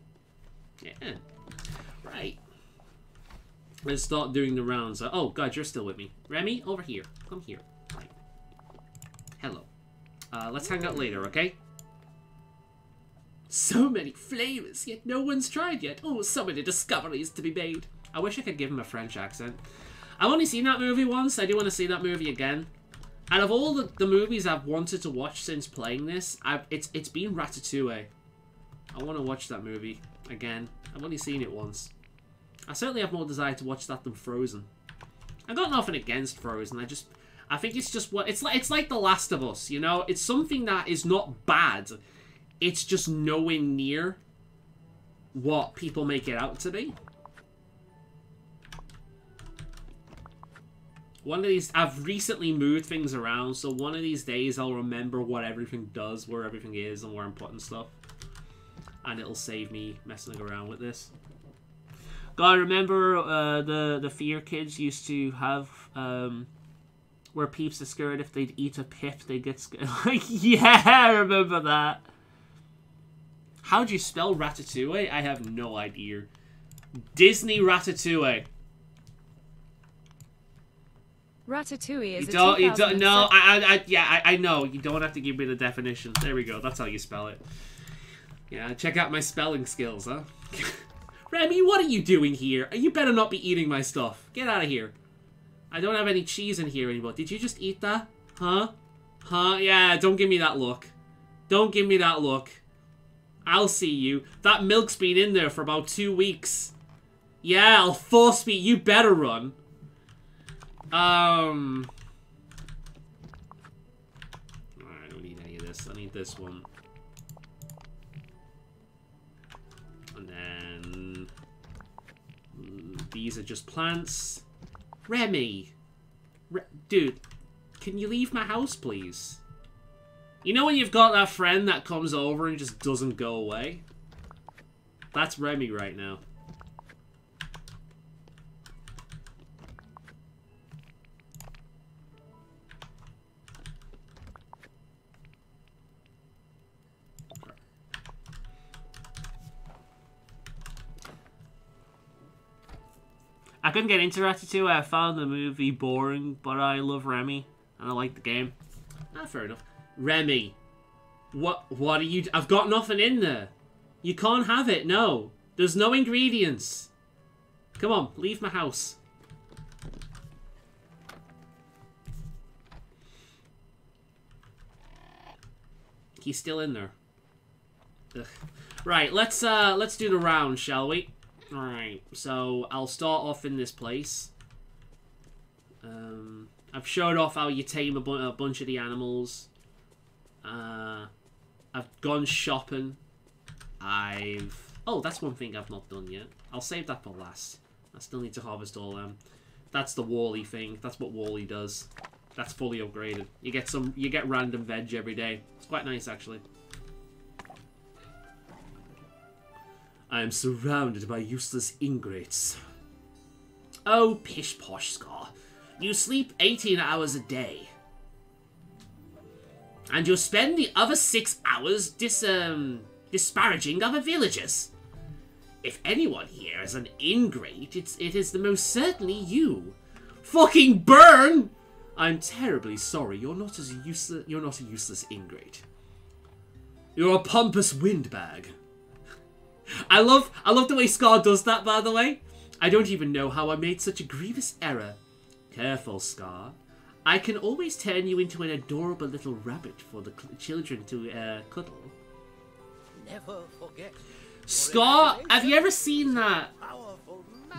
Yeah, right. Let's start doing the rounds. Oh, God, you're still with me. Remy, over here. Come here. Right. Hello. Let's hang out later, okay? So many flavors, yet no one's tried yet. Oh, so many discoveries to be made. I wish I could give him a French accent. I've only seen that movie once. I do want to see that movie again. Out of all the movies I've wanted to watch since playing this, it's been Ratatouille. I want to watch that movie again. I've only seen it once. I certainly have more desire to watch that than Frozen. I've got nothing against Frozen. I think it's just what it's like The Last of Us, you know? It's something that is not bad. It's just nowhere near what people make it out to be. One of these, I've recently moved things around, so one of these days I'll remember what everything does, where everything is, and where I'm putting stuff. And it'll save me messing around with this. God, remember the Fear kids used to have, where peeps are scared if they'd eat a pip, they'd get scared. Like, yeah, I remember that. How'd you spell Ratatouille? I have no idea. Disney Ratatouille. Ratatouille is you don't, no, I know. You don't have to give me the definition. There we go. That's how you spell it. Yeah, check out my spelling skills, huh? Remy, what are you doing here? You better not be eating my stuff. Get out of here. I don't have any cheese in here anymore. Did you just eat that? Huh? Huh? Yeah, don't give me that look. Don't give me that look. I'll see you. That milk's been in there for about 2 weeks. Yeah, I'll force feed. You better run. I don't need any of this. I need this one. And then... these are just plants. Remy! Dude, can you leave my house, please? You know when you've got that friend that comes over and just doesn't go away? That's Remy right now. I couldn't get into Ratatouille. I found the movie boring, but I love Remy and I like the game. Ah, fair enough. Remy, what are you... I've got nothing in there. You can't have it, no. There's no ingredients. Come on, leave my house. He's still in there. Ugh. Right, let's do the round, shall we? Alright, so I'll start off in this place. I've showed off how you tame a bunch of the animals. I've gone shopping. Oh, that's one thing I've not done yet. I'll save that for last. I still need to harvest all them. That's the Wall-E thing. That's what Wall-E does. That's fully upgraded. You get random veg every day. It's quite nice, actually. I am surrounded by useless ingrates. Oh, pish-posh, Scar. You sleep 18 hours a day. And you spend the other 6 hours disparaging other villagers. If anyone here is an ingrate, it is the most certainly you. Fucking burn! I'm terribly sorry. You're not a useless ingrate. You're a pompous windbag. I love the way Scar does that, by the way. I don't even know how I made such a grievous error. Careful, Scar. I can always turn you into an adorable little rabbit for the children to cuddle. Never forget. Scar, have you ever seen that?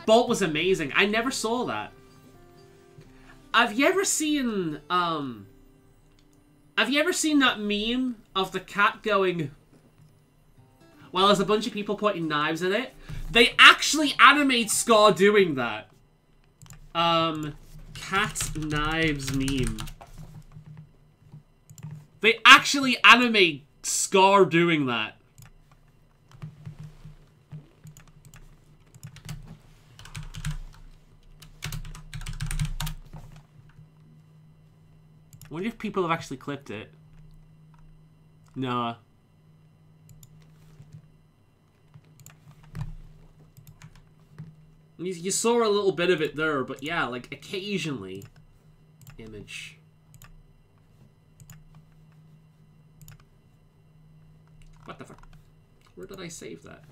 Bolt was amazing. I never saw that. Have you ever seen that meme of the cat going, well, there's a bunch of people putting knives in it? They actually animate Scar doing that. Cat knives meme. They actually animate Scar doing that. I wonder if people have actually clipped it. No. You saw a little bit of it there, but yeah, like, occasionally. Image. What the fuck? Where did I save that?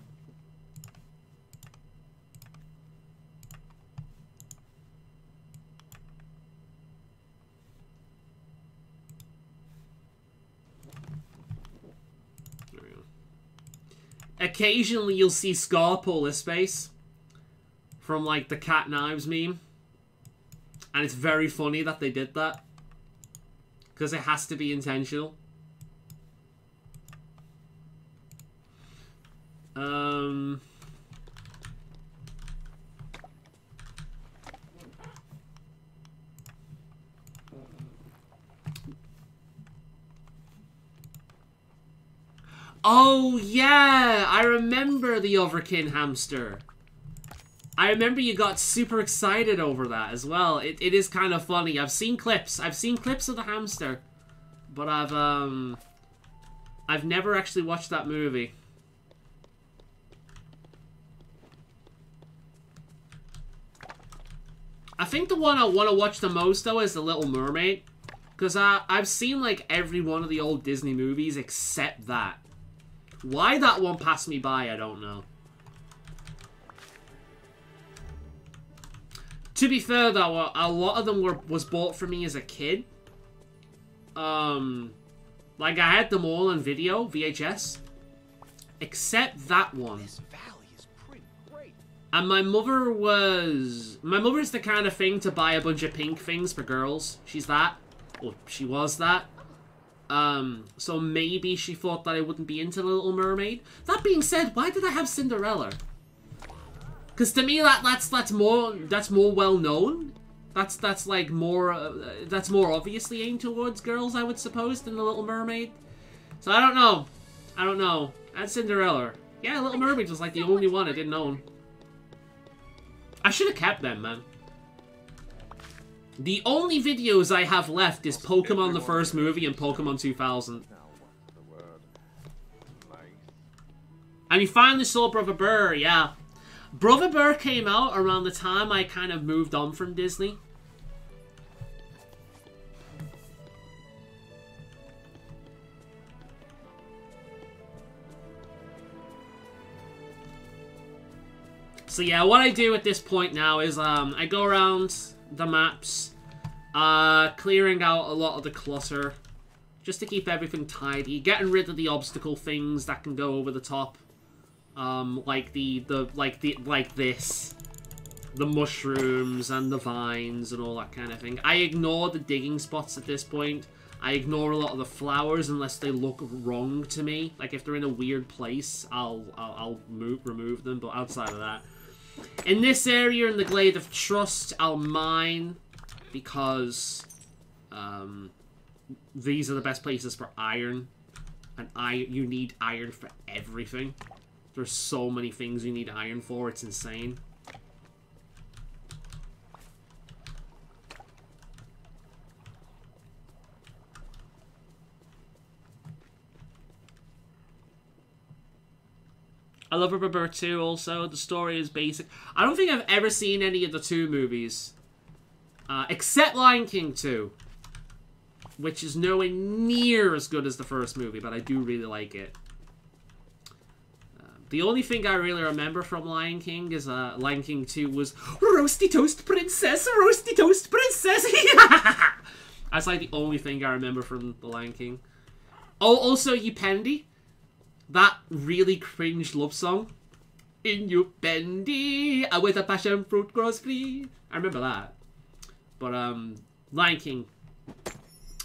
There we go. Occasionally you'll see Scar pull this space from, like, the cat knives meme. And it's very funny that they did that. Because it has to be intentional. Oh, yeah! I remember the Overkin hamster. I remember you got super excited over that as well. It is kind of funny. I've seen clips. I've seen clips of the hamster. But I've never actually watched that movie. I think the one I want to watch the most, though, is The Little Mermaid. Because I've seen, like, every one of the old Disney movies except that. Why that one passed me by, I don't know. To be fair, though, a lot of them was bought for me as a kid. Like, I had them all on video, VHS. Except that one. This valley is pretty great. And my mother's the kind of thing to buy a bunch of pink things for girls. She's that. Or she was that. So maybe she thought that I wouldn't be into The Little Mermaid. That being said, why did I have Cinderella? Because to me, that's more well known. That's like more that's more obviously aimed towards girls, I would suppose, than The Little Mermaid. So I don't know. I don't know. And Cinderella. Yeah, Little Mermaid was like the only one I didn't own. I should have kept them, man. The only videos I have left is Pokemon the first movie and Pokemon 2000. And you finally saw Brother Burr, yeah. Brother Burr came out around the time I kind of moved on from Disney. So yeah, what I do at this point now is I go around the maps, clearing out a lot of the clutter, just to keep everything tidy, getting rid of the obstacle things that can go over the top, like this, the mushrooms and the vines and all that kind of thing. I ignore the digging spots at this point. I ignore a lot of the flowers unless they look wrong to me. Like if they're in a weird place, I'll remove them. But outside of that, in this area in the Glade of Trust, I'll mine because these are the best places for iron, and you need iron for everything. There's so many things you need iron for, it's insane. I love Rubber Bird 2 also. The story is basic. I don't think I've ever seen any of the 2 movies. Except Lion King 2. Which is nowhere near as good as the first movie, but I do really like it. The only thing I really remember from Lion King is Lion King 2 was Roasty Toast Princess, Roasty Toast Princess. That's like the only thing I remember from The Lion King. Oh, also Upendi. That really cringe love song. In Upendi, with a passion fruit grows free. I remember that. But, Lion King.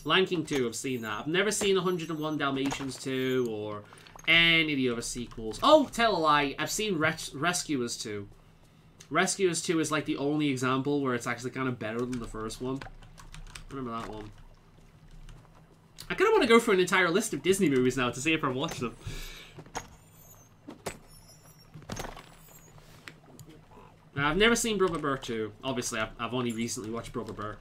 Lion King 2, I've seen that. I've never seen 101 Dalmatians 2 or any of the other sequels. Oh, tell a lie. I've seen Rescuers 2. Rescuers 2 is like the only example where it's actually kind of better than the first one. I remember that one. I kind of want to go for an entire list of Disney movies now to see if I've watched them. Now, I've never seen Brother Bear 2. Obviously, I've only recently watched Brother Bear.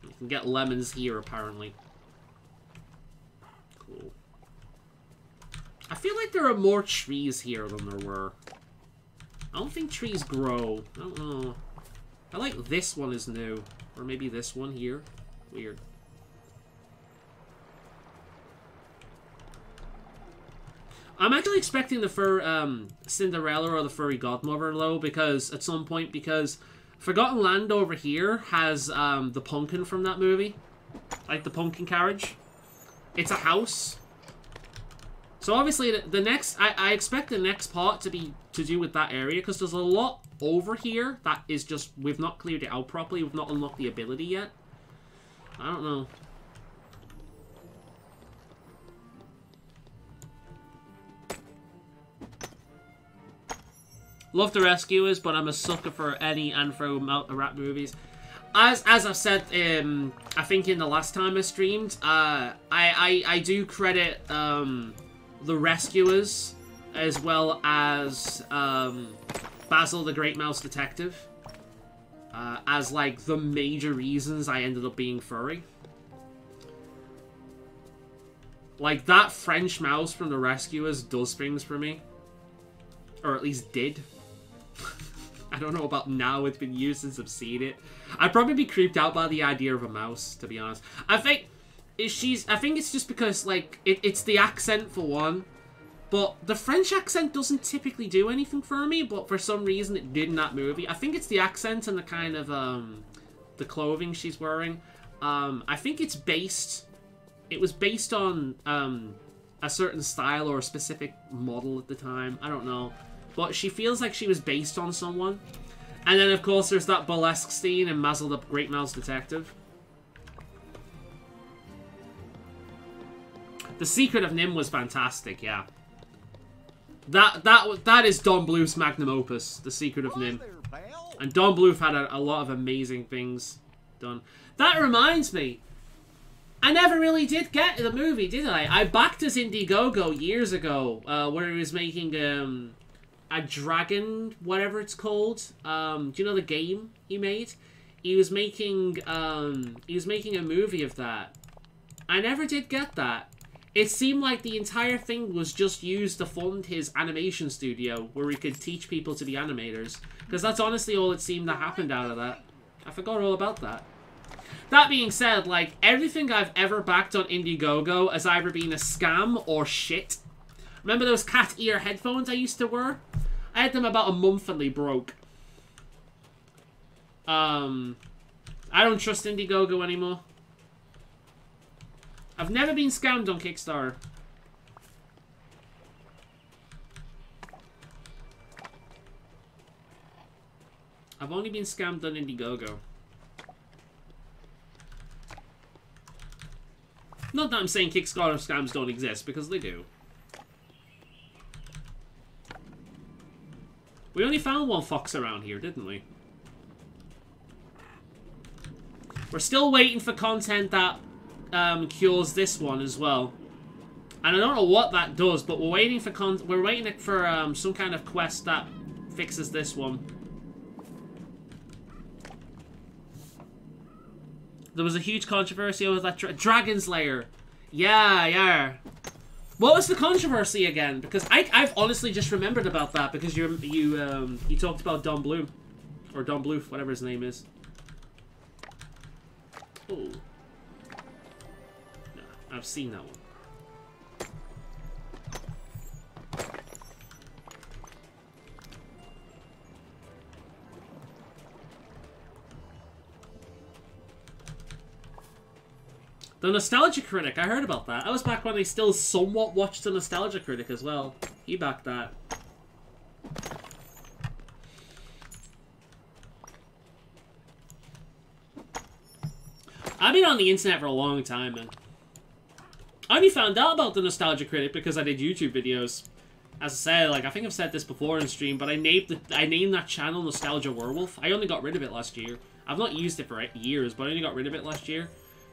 You can get lemons here, apparently. Cool. I feel like there are more trees here than there were. I don't think trees grow. I don't know. I like this one is new. Or maybe this one here. Weird. I'm actually expecting the Cinderella or the Furry Godmother, though, because at some point, because Forgotten Land over here has the pumpkin from that movie. Like the pumpkin carriage. It's a house. So obviously the next, I expect the next part to be to do with that area, because there's a lot over here that is just, we've not cleared it out properly, we've not unlocked the ability yet. I don't know. Love the Rescuers, but I'm a sucker for any Anthro rap movies. As I've said, I think in the last time I streamed, I do credit the Rescuers as well as Basil the Great Mouse Detective as like the major reasons I ended up being furry. Like that French mouse from the Rescuers does things for me, or at least did. I don't know about now, it's been years since I've seen it. I'd probably be creeped out by the idea of a mouse, to be honest. I think it's just because, like, it's the accent for one. But the French accent doesn't typically do anything for me, but for some reason it did in that movie. I think it's the accent and the kind of, the clothing she's wearing. I think it was based on, a certain style or a specific model at the time. I don't know. But she feels like she was based on someone. And then, of course, there's that burlesque scene in Basil the Great Mouse Detective. The Secret of Nim was fantastic, yeah. That is Don Bluth's magnum opus, The Secret of Nim. And Don Bluth had a lot of amazing things done. That reminds me, I never really did get the movie, did I? I backed his Indiegogo years ago, where he was making a dragon, whatever it's called. Do you know the game he made? He was making a movie of that. I never did get that. It seemed like the entire thing was just used to fund his animation studio, where he could teach people to be animators. Because that's honestly all it seemed that happened out of that. I forgot all about that. That being said, like, everything I've ever backed on Indiegogo has either been a scam or shit. Remember those cat ear headphones I used to wear? I had them about a month and they broke. I don't trust Indiegogo anymore. I've never been scammed on Kickstarter. I've only been scammed on Indiegogo. Not that I'm saying Kickstarter scams don't exist, because they do. We only found one fox around here, didn't we? We're still waiting for content that cures this one as well. And I don't know what that does, but we're waiting for some kind of quest that fixes this one. There was a huge controversy over that Dragon's Lair. Yeah. What was the controversy again? Because I've honestly just remembered about that because you talked about Don Bluth, or Don Bluth, whatever his name is. Oh, no, I've seen that one. The Nostalgia Critic, I heard about that. That was back when I still somewhat watched The Nostalgia Critic as well. He backed that. I've been on the internet for a long time, man. I only found out about The Nostalgia Critic because I did YouTube videos. As I said, like, I think I've said this before in stream, but I named that channel Nostalgia Werewolf. I only got rid of it last year. I've not used it for years, but I only got rid of it last year.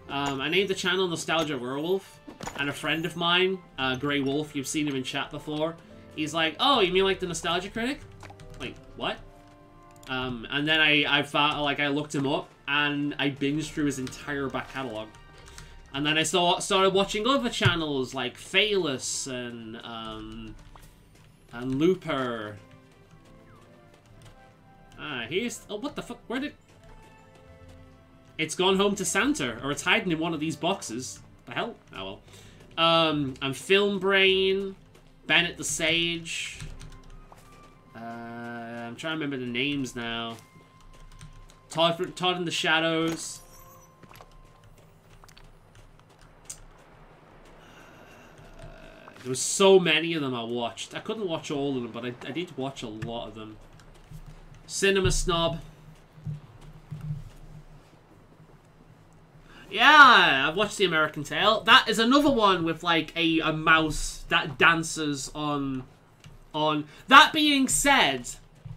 I named the channel Nostalgia Werewolf, and a friend of mine, Grey Wolf, you've seen him in chat before, he's like, oh, you mean like the Nostalgia Critic? Like, what? And then I found, like, I looked him up, and I binged through his entire back catalogue. And then I started watching other channels, like Phalus, and Looper. Here's, oh, what the fuck, where did... It's gone home to Santa, or it's hiding in one of these boxes. The hell? Oh well. And Film Brain, Bennett the Sage. I'm trying to remember the names now. Todd in the Shadows. There was so many of them I watched. I couldn't watch all of them, but I did watch a lot of them. Cinema Snob. Yeah, I've watched The American Tail. That is another one with, like, a mouse that dances on... That being said,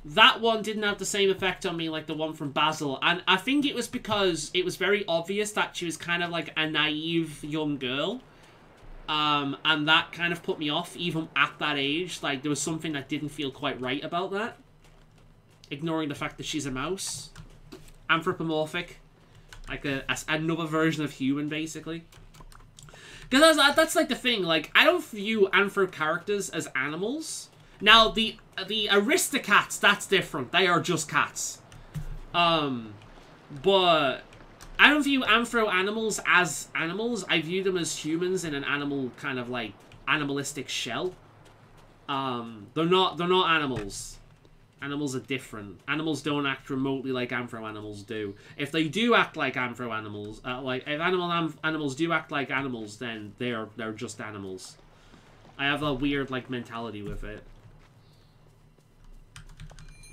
that one didn't have the same effect on me like the one from Basil. And I think it was because it was very obvious that she was kind of like a naive young girl. And that kind of put me off, even at that age. Like, there was something that didn't feel quite right about that. Ignoring the fact that she's a mouse. Anthropomorphic. Like another version of human, basically. Because that's like the thing. Like, I don't view anthro characters as animals. Now, the Aristocats, that's different. They are just cats. But I don't view anthro animals as animals. I view them as humans in an animal kind of like animalistic shell. They're not animals. Animals are different. Animals don't act remotely like anthro animals do. If they do act like anthro animals, like if animals do act like animals, then they're just animals. I have a weird like mentality with it.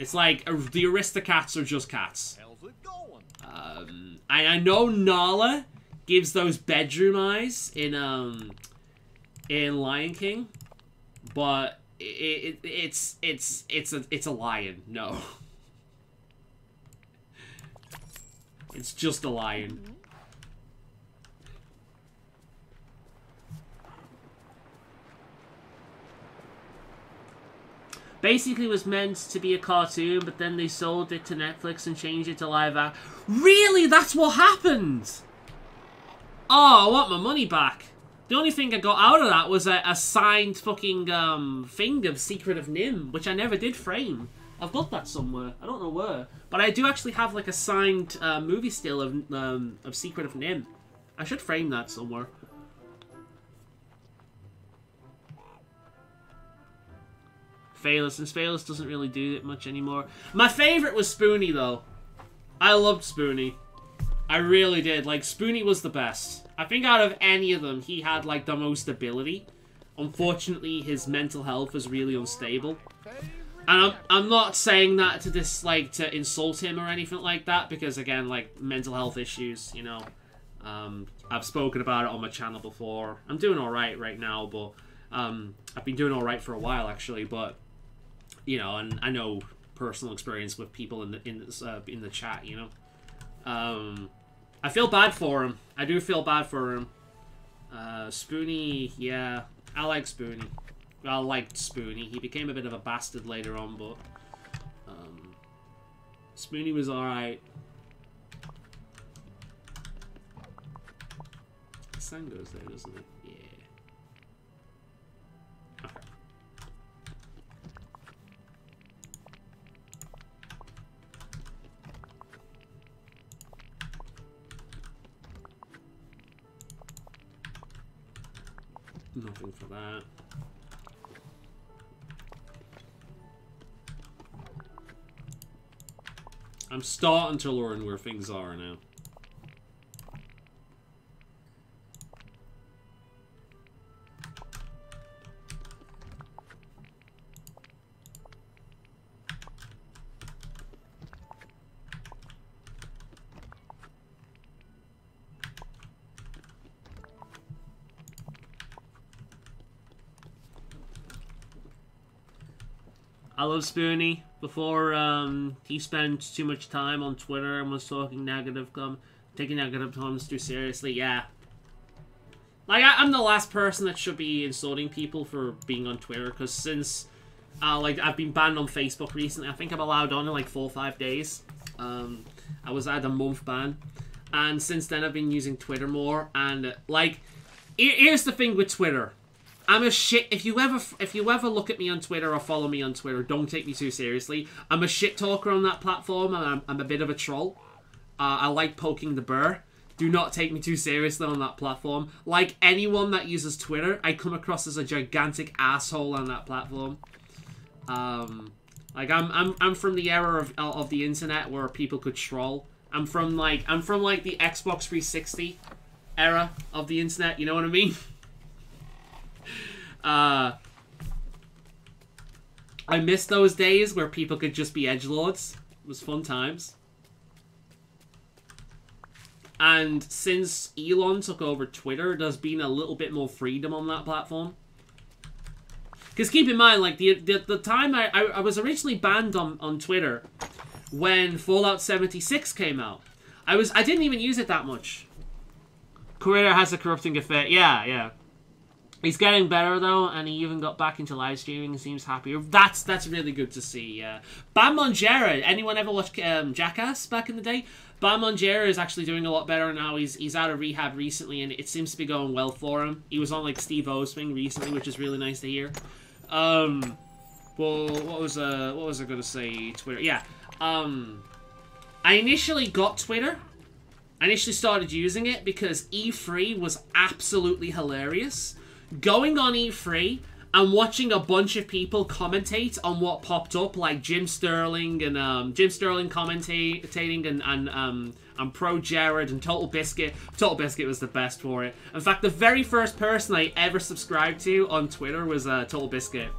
It's like the Aristocats are just cats. How's it going? I know Nala gives those bedroom eyes in Lion King, but it's a lion. No, it's just a lion. Basically was meant to be a cartoon, but then they sold it to Netflix and changed it to live action. Really? That's what happened? Oh, I want my money back. The only thing I got out of that was a signed fucking thing of Secret of Nim, which I never did frame. I've got that somewhere. I don't know where. But I do actually have like a signed movie still of Secret of Nim. I should frame that somewhere. Phalus, and Phalus doesn't really do it much anymore. My favourite was Spoonie, though. I loved Spoonie. I really did. Like, Spoonie was the best. I think out of any of them, he had, like, the most ability. Unfortunately, his mental health was really unstable. And I'm not saying that to insult him or anything like that, because, again, like, mental health issues, you know. I've spoken about it on my channel before. I'm doing alright right now, but I've been doing alright for a while, actually, but... You know, and I know personal experience with people in the chat. You know, I feel bad for him. I do feel bad for him. Spoonie, yeah, I like Spoonie. Well, I liked Spoonie. He became a bit of a bastard later on, but Spoonie was all right. The sun goes there, doesn't it? Yeah. Okay. Nothing for that. I'm starting to learn where things are now. I love Spoonie. Before he spent too much time on Twitter and was talking negative, taking negative comments too seriously. Yeah. Like, I'm the last person that should be insulting people for being on Twitter, because since, like, I've been banned on Facebook recently. I think I'm allowed on in, like, 4 or 5 days. I was at a month ban. And since then, I've been using Twitter more. And, like, here's the thing with Twitter. I'm a shit. If you ever look at me on Twitter or follow me on Twitter, don't take me too seriously. I'm a shit talker on that platform, and I'm a bit of a troll. I like poking the bear. Do not take me too seriously on that platform. Like anyone that uses Twitter, I come across as a gigantic asshole on that platform. Like I'm from the era of the internet where people could troll. I'm from like the Xbox 360 era of the internet. You know what I mean? I miss those days where people could just be edgelords. It was fun times. And since Elon took over Twitter, there's been a little bit more freedom on that platform. Because keep in mind, like, the time I was originally banned on Twitter when Fallout 76 came out. I didn't even use it that much. Creator has a corrupting effect. Yeah. He's getting better, though, and he even got back into live streaming and seems happier. That's really good to see, yeah. Bam Margera, anyone ever watch Jackass back in the day? Bam Margera is actually doing a lot better now. He's out of rehab recently, and it seems to be going well for him. He was on, like, Steve O's thing recently, which is really nice to hear. Well, what was I gonna say? Twitter, yeah. I initially got Twitter. I initially started using it because E3 was absolutely hilarious. Going on E3 and watching a bunch of people commentate on what popped up, like Jim Sterling and Jim Sterling commentating and Pro Jared and Total Biscuit. Total Biscuit was the best for it. In fact, the very first person I ever subscribed to on Twitter was Total Biscuit.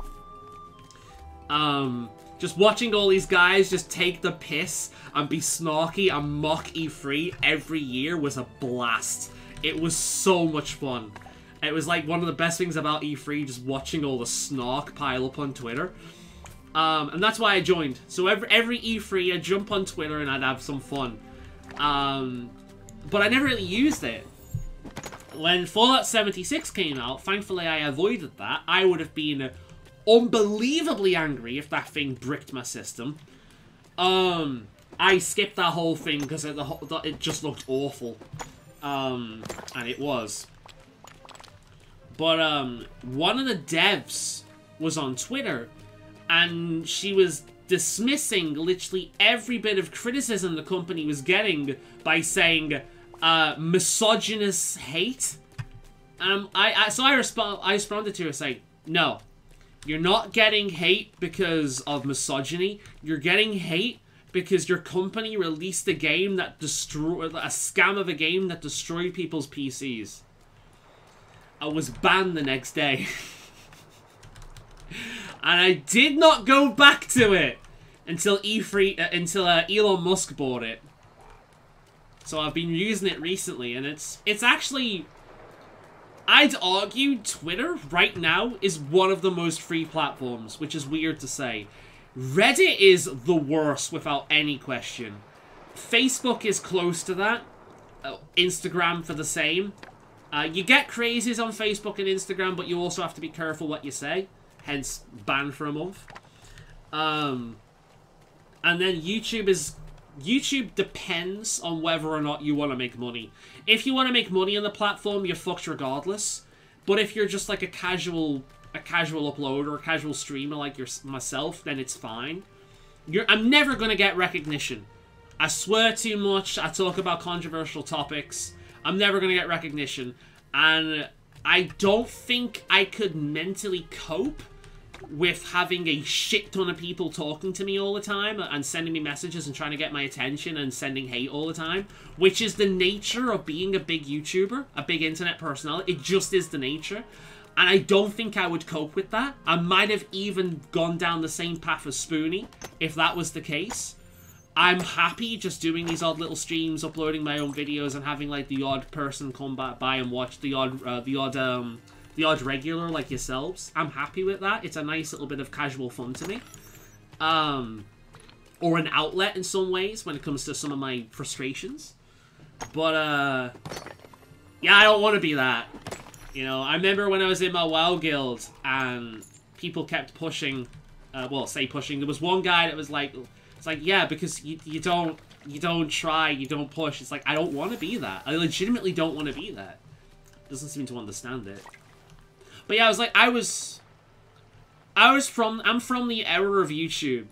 Just watching all these guys just take the piss and be snarky and mock E3 every year was a blast. It was so much fun. It was like one of the best things about E3, just watching all the snark pile up on Twitter. And that's why I joined. So every E3 I'd jump on Twitter and I'd have some fun. But I never really used it. When Fallout 76 came out, thankfully I avoided that. I would have been unbelievably angry if that thing bricked my system. I skipped that whole thing because it just looked awful. And it was. But one of the devs was on Twitter, and she was dismissing literally every bit of criticism the company was getting by saying misogynist hate. So I responded to her saying, no, you're not getting hate because of misogyny. You're getting hate because your company released a game that a scam of a game that destroyed people's PCs. I was banned the next day. And I did not go back to it until Elon Musk bought it. So I've been using it recently, and it's actually, I'd argue Twitter right now is one of the most free platforms, which is weird to say. Reddit is the worst without any question. Facebook is close to that. Instagram for the same. You get crazies on Facebook and Instagram, but you also have to be careful what you say. Hence, banned for a month. And then YouTube depends on whether or not you want to make money. If you want to make money on the platform, you're fucked regardless. But if you're just like a casual uploader, or a casual streamer like myself, then it's fine. I'm never going to get recognition. I swear too much. I talk about controversial topics. I'm never going to get recognition. And I don't think I could mentally cope with having a shit ton of people talking to me all the time and sending me messages and trying to get my attention and sending hate all the time, which is the nature of being a big YouTuber, a big internet personality. It just is the nature. And I don't think I would cope with that. I might have even gone down the same path as Spoonie if that was the case. I'm happy just doing these odd little streams, uploading my own videos, and having like the odd person come by and watch, the odd regular like yourselves. I'm happy with that. It's a nice little bit of casual fun to me. or an outlet in some ways when it comes to some of my frustrations. But, yeah, I don't want to be that. You know, I remember when I was in my WoW guild and people kept pushing, well, say pushing. There was one guy that was like, it's like, yeah, because you don't try, you don't push. It's like, I don't want to be that. I legitimately don't want to be that. Doesn't seem to understand it. But yeah, I was like, I'm from the era of YouTube.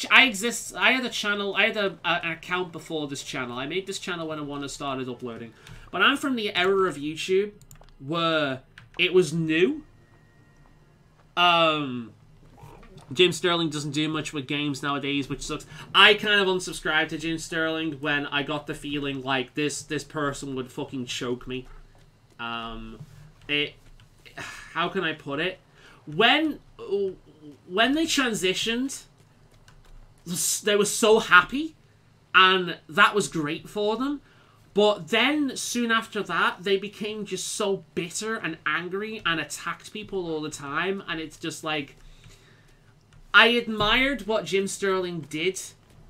I had a channel, I had an account before this channel. I made this channel when I started uploading. But I'm from the era of YouTube where it was new. Jim Sterling doesn't do much with games nowadays, which sucks. I kind of unsubscribed to Jim Sterling when I got the feeling like this person would fucking choke me. How can I put it? When they transitioned, they were so happy, and that was great for them. But then, soon after that, they became just so bitter and angry and attacked people all the time, and it's just like... I admired what Jim Sterling did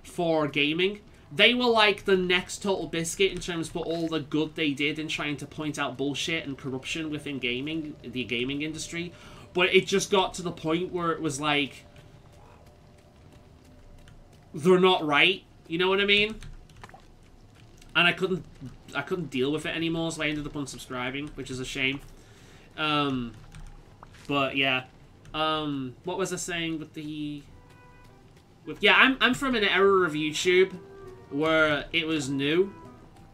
for gaming. They were like the next Total Biscuit in terms of all the good they did in trying to point out bullshit and corruption within gaming, the gaming industry. But it just got to the point where it was like... they're not right, you know what I mean? And I couldn't deal with it anymore, so I ended up unsubscribing, which is a shame. But yeah. What was I saying with the... yeah, I'm from an era of YouTube where it was new,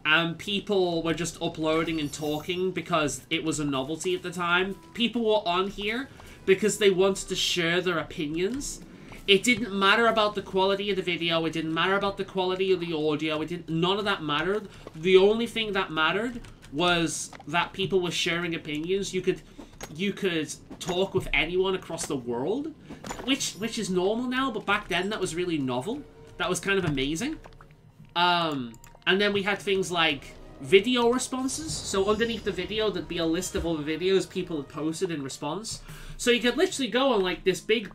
and people were just uploading and talking because it was a novelty at the time. People were on here because they wanted to share their opinions. It didn't matter about the quality of the video, it didn't matter about the quality of the audio, none of that mattered. The only thing that mattered was that people were sharing opinions. You could talk with anyone across the world, which is normal now, but back then that was really novel. That was kind of amazing. And then we had things like video responses. So underneath the video, there'd be a list of all the videos people had posted in response. So you could literally go on like this big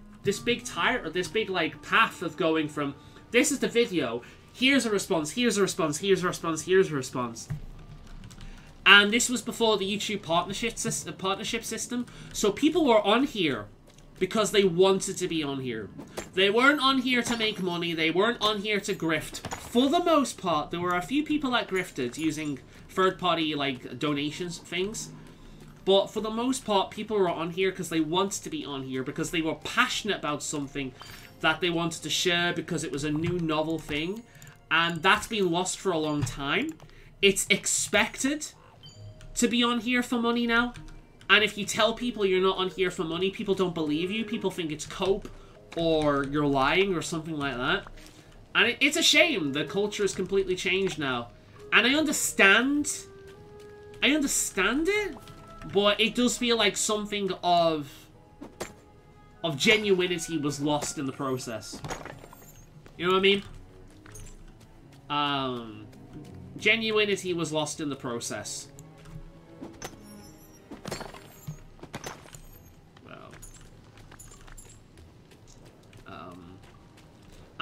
like path of going from, this is the video, here's a response, here's a response, here's a response, here's a response. And this was before the YouTube partnership system. So people were on here because they wanted to be on here. They weren't on here to make money. They weren't on here to grift. For the most part, there were a few people that grifted using third-party like donations things. But for the most part, people were on here because they wanted to be on here, because they were passionate about something that they wanted to share, because it was a new novel thing. And that's been lost for a long time. It's expected to be on here for money now. And if you tell people you're not on here for money, people don't believe you. People think it's cope, or you're lying, or something like that. And it's a shame. The culture has completely changed now. And I understand it, but it does feel like something of genuinity was lost in the process. You know what I mean? Genuinity was lost in the process.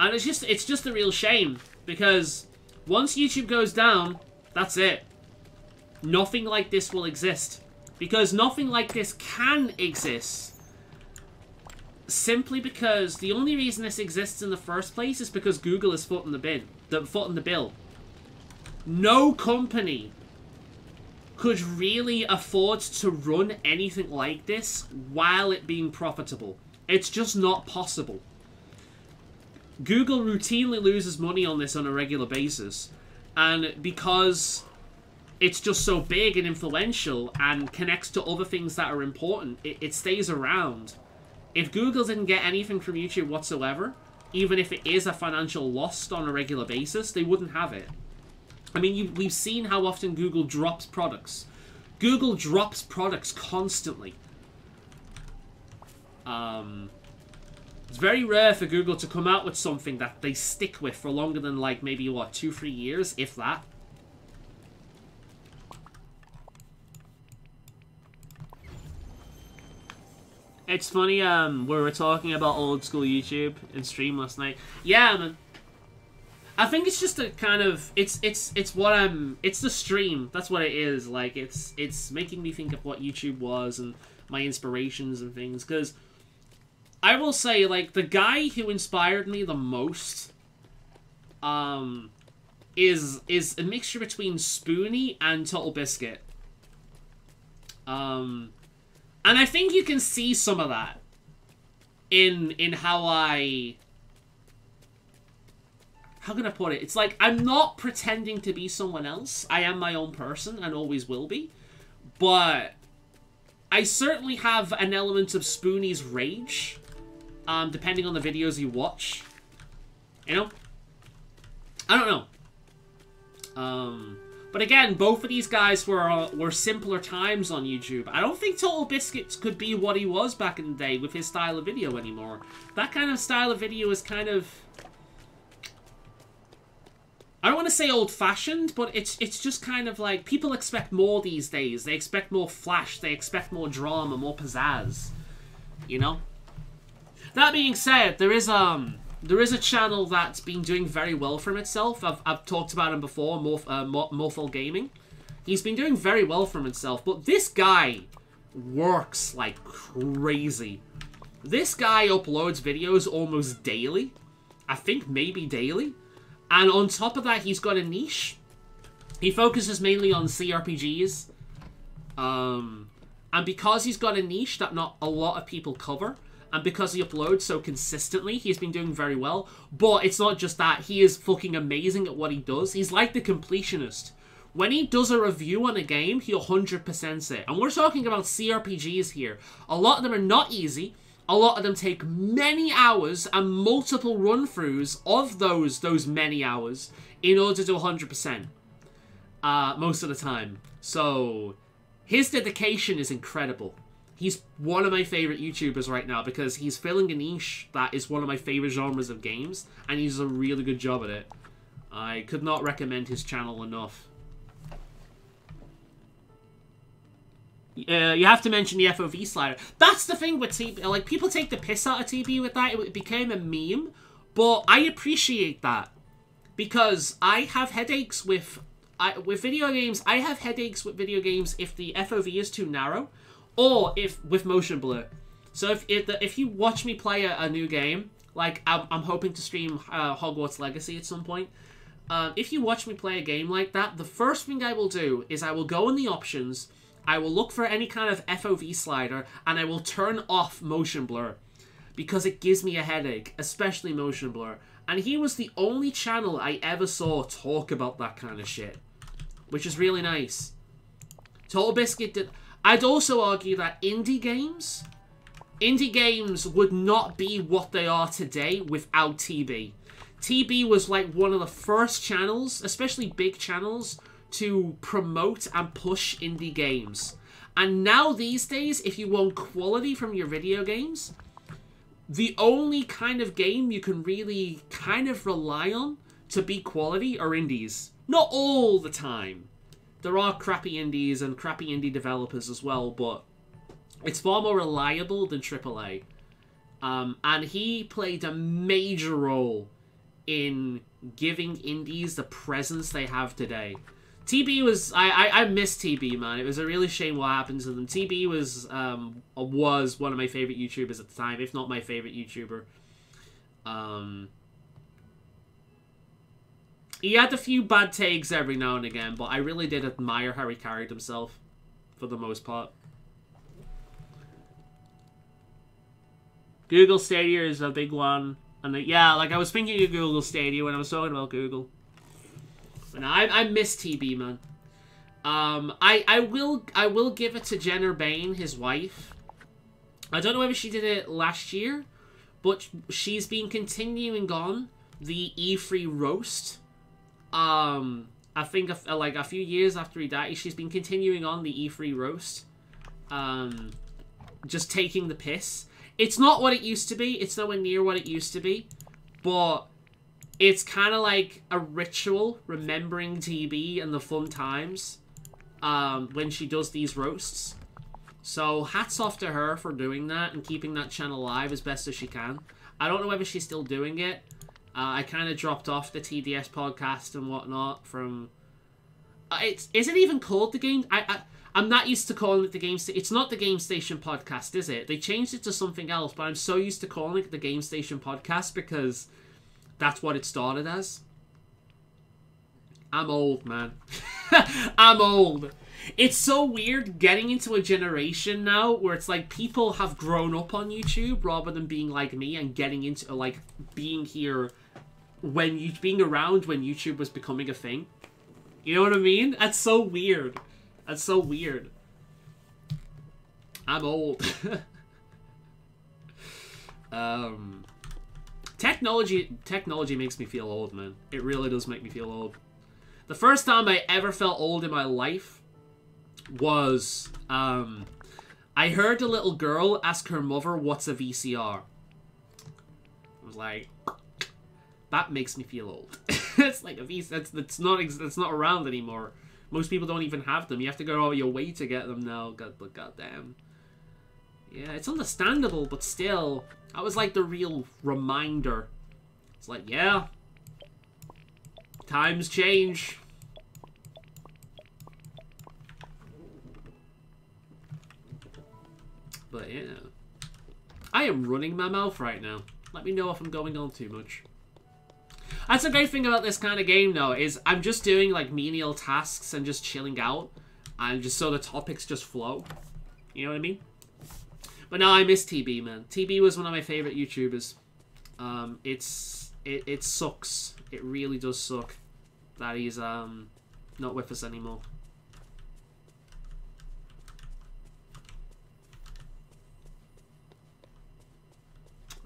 And it's just a real shame, because once YouTube goes down, that's it. Nothing like this will exist. Because nothing like this can exist. Simply because the only reason this exists in the first place is because Google is footing the bill. No company could really afford to run anything like this while it being profitable. It's just not possible. Google routinely loses money on this on a regular basis, and because it's just so big and influential and connects to other things that are important, it stays around. If Google didn't get anything from YouTube whatsoever, even if it is a financial loss on a regular basis, they wouldn't have it. I mean, we've seen how often Google drops products. Google drops products constantly. It's very rare for Google to come out with something that they stick with for longer than, like, maybe, what, 2-3 years, if that. It's funny, we were talking about old school YouTube in stream last night. Yeah, man. I think it's just a kind of, it's the stream. That's what it is. Like, it's making me think of what YouTube was and my inspirations and things. Because I will say, like, the guy who inspired me the most, is a mixture between Spoonie and Total Biscuit. And I think you can see some of that in how can I put it? It's like, I'm not pretending to be someone else. I am my own person and always will be. But I certainly have an element of Spoonie's rage, depending on the videos you watch. You know? I don't know. But again, both of these guys were simpler times on YouTube. I don't think Total Biscuits could be what he was back in the day with his style of video anymore. That kind of style of video is kind of, I don't want to say old-fashioned, but it's just kind of like, people expect more these days. They expect more flash, they expect more drama, more pizzazz. You know? That being said, there is a channel that's been doing very well for itself. I've talked about him before, Morphle Gaming. He's been doing very well for himself, but this guy works like crazy. This guy uploads videos almost daily. I think maybe daily. And on top of that, he's got a niche. He focuses mainly on CRPGs. And because he's got a niche that not a lot of people cover, and because he uploads so consistently, he's been doing very well. But it's not just that. He is fucking amazing at what he does. He's like the completionist. When he does a review on a game, he 100%s it. And we're talking about CRPGs here. A lot of them are not easy. A lot of them take many hours and multiple run-throughs of those many hours in order to do 100%. Most of the time. So, his dedication is incredible. He's one of my favorite YouTubers right now because he's filling a niche that is one of my favorite genres of games, and he's a really good job at it. I could not recommend his channel enough. You have to mention the FOV slider. That's the thing with TB. Like, people take the piss out of TB with that. It became a meme, but I appreciate that because I have headaches with video games. I have headaches with video games if the FOV is too narrow. Or if with motion blur. So if you watch me play a new game, like I'm hoping to stream Hogwarts Legacy at some point. If you watch me play a game like that, the first thing I will do is I will go in the options, I will look for any kind of FOV slider, and I will turn off motion blur. Because it gives me a headache, especially motion blur. And he was the only channel I ever saw talk about that kind of shit. Which is really nice. Total Biscuit did... I'd also argue that indie games would not be what they are today without TB. TB was like one of the first channels, especially big channels, to promote and push indie games. And now these days, if you want quality from your video games, the only kind of game you can really kind of rely on to be quality are indies. Not all the time. There are crappy indies and crappy indie developers as well, but it's far more reliable than AAA. And he played a major role in giving indies the presence they have today. TB was... I miss TB, man. It was a really shame what happened to them. TB was one of my favorite YouTubers at the time, if not my favorite YouTuber. He had a few bad takes every now and again, but I really did admire how he carried himself, for the most part. Google Stadia is a big one. And yeah, like I was thinking of Google Stadia when I was talking about Google. But no, I miss TB, man. I will give it to Jenner Bain, his wife. I don't know whether she did it last year, but she's been continuing on the E3 roast. I think like a few years after he died, she's been continuing on the E3 roast. Just taking the piss. It's not what it used to be. It's nowhere near what it used to be. But it's kind of like a ritual remembering TB and the fun times when she does these roasts. So hats off to her for doing that and keeping that channel alive as best as she can. I don't know whether she's still doing it. I kind of dropped off the TDS podcast and whatnot from... is it even called the game? I'm not used to calling it the Game Station. It's not the Game Station podcast, is it? They changed it to something else, but I'm so used to calling it the Game Station podcast because that's what it started as. I'm old, man. I'm old. It's so weird getting into a generation now where it's like people have grown up on YouTube rather than being like me and getting into, like, being here when you being around when YouTube was becoming a thing. You know what I mean? That's so weird. That's so weird. I'm old. Technology makes me feel old, man. It really does make me feel old. The first time I ever felt old in my life was, I heard a little girl ask her mother, "What's a VCR?" I was like, that makes me feel old. It's like a VCR. That's not around anymore. Most people don't even have them. You have to go out of your way to get them now. Goddamn. Yeah, it's understandable, but still, that was like the real reminder. It's like, yeah, times change. But yeah, I am running my mouth right now. Let me know if I'm going on too much. That's a great thing about this kind of game, though, is I'm just doing, like, menial tasks and just chilling out. And just so the topics just flow. You know what I mean? But no, I miss TB, man. TB was one of my favorite YouTubers. It sucks. It really does suck that he's, not with us anymore.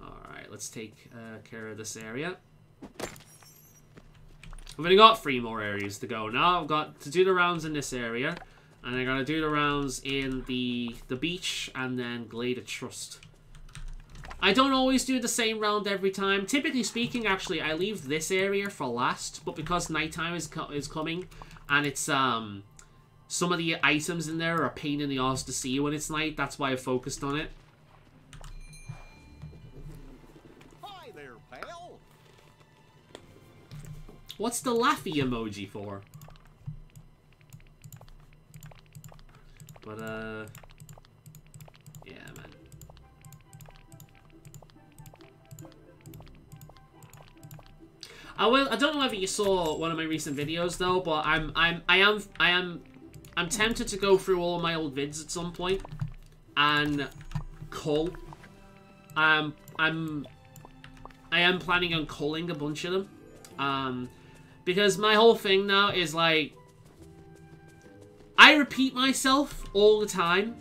Alright, let's take care of this area. I've only got 3 more areas to go now. I've got to do the rounds in this area, and I gotta do the rounds in the beach and then Glade of Trust. I don't always do the same round every time. Typically speaking, actually, I leave this area for last, but because nighttime is coming, and it's some of the items in there are a pain in the ass to see when it's night. That's why I focused on it. What's the laughy emoji for? But, yeah, man. I don't know whether you saw one of my recent videos though, but I am tempted to go through all of my old vids at some point and cull. I am planning on culling a bunch of them. Because my whole thing now is, like, I repeat myself all the time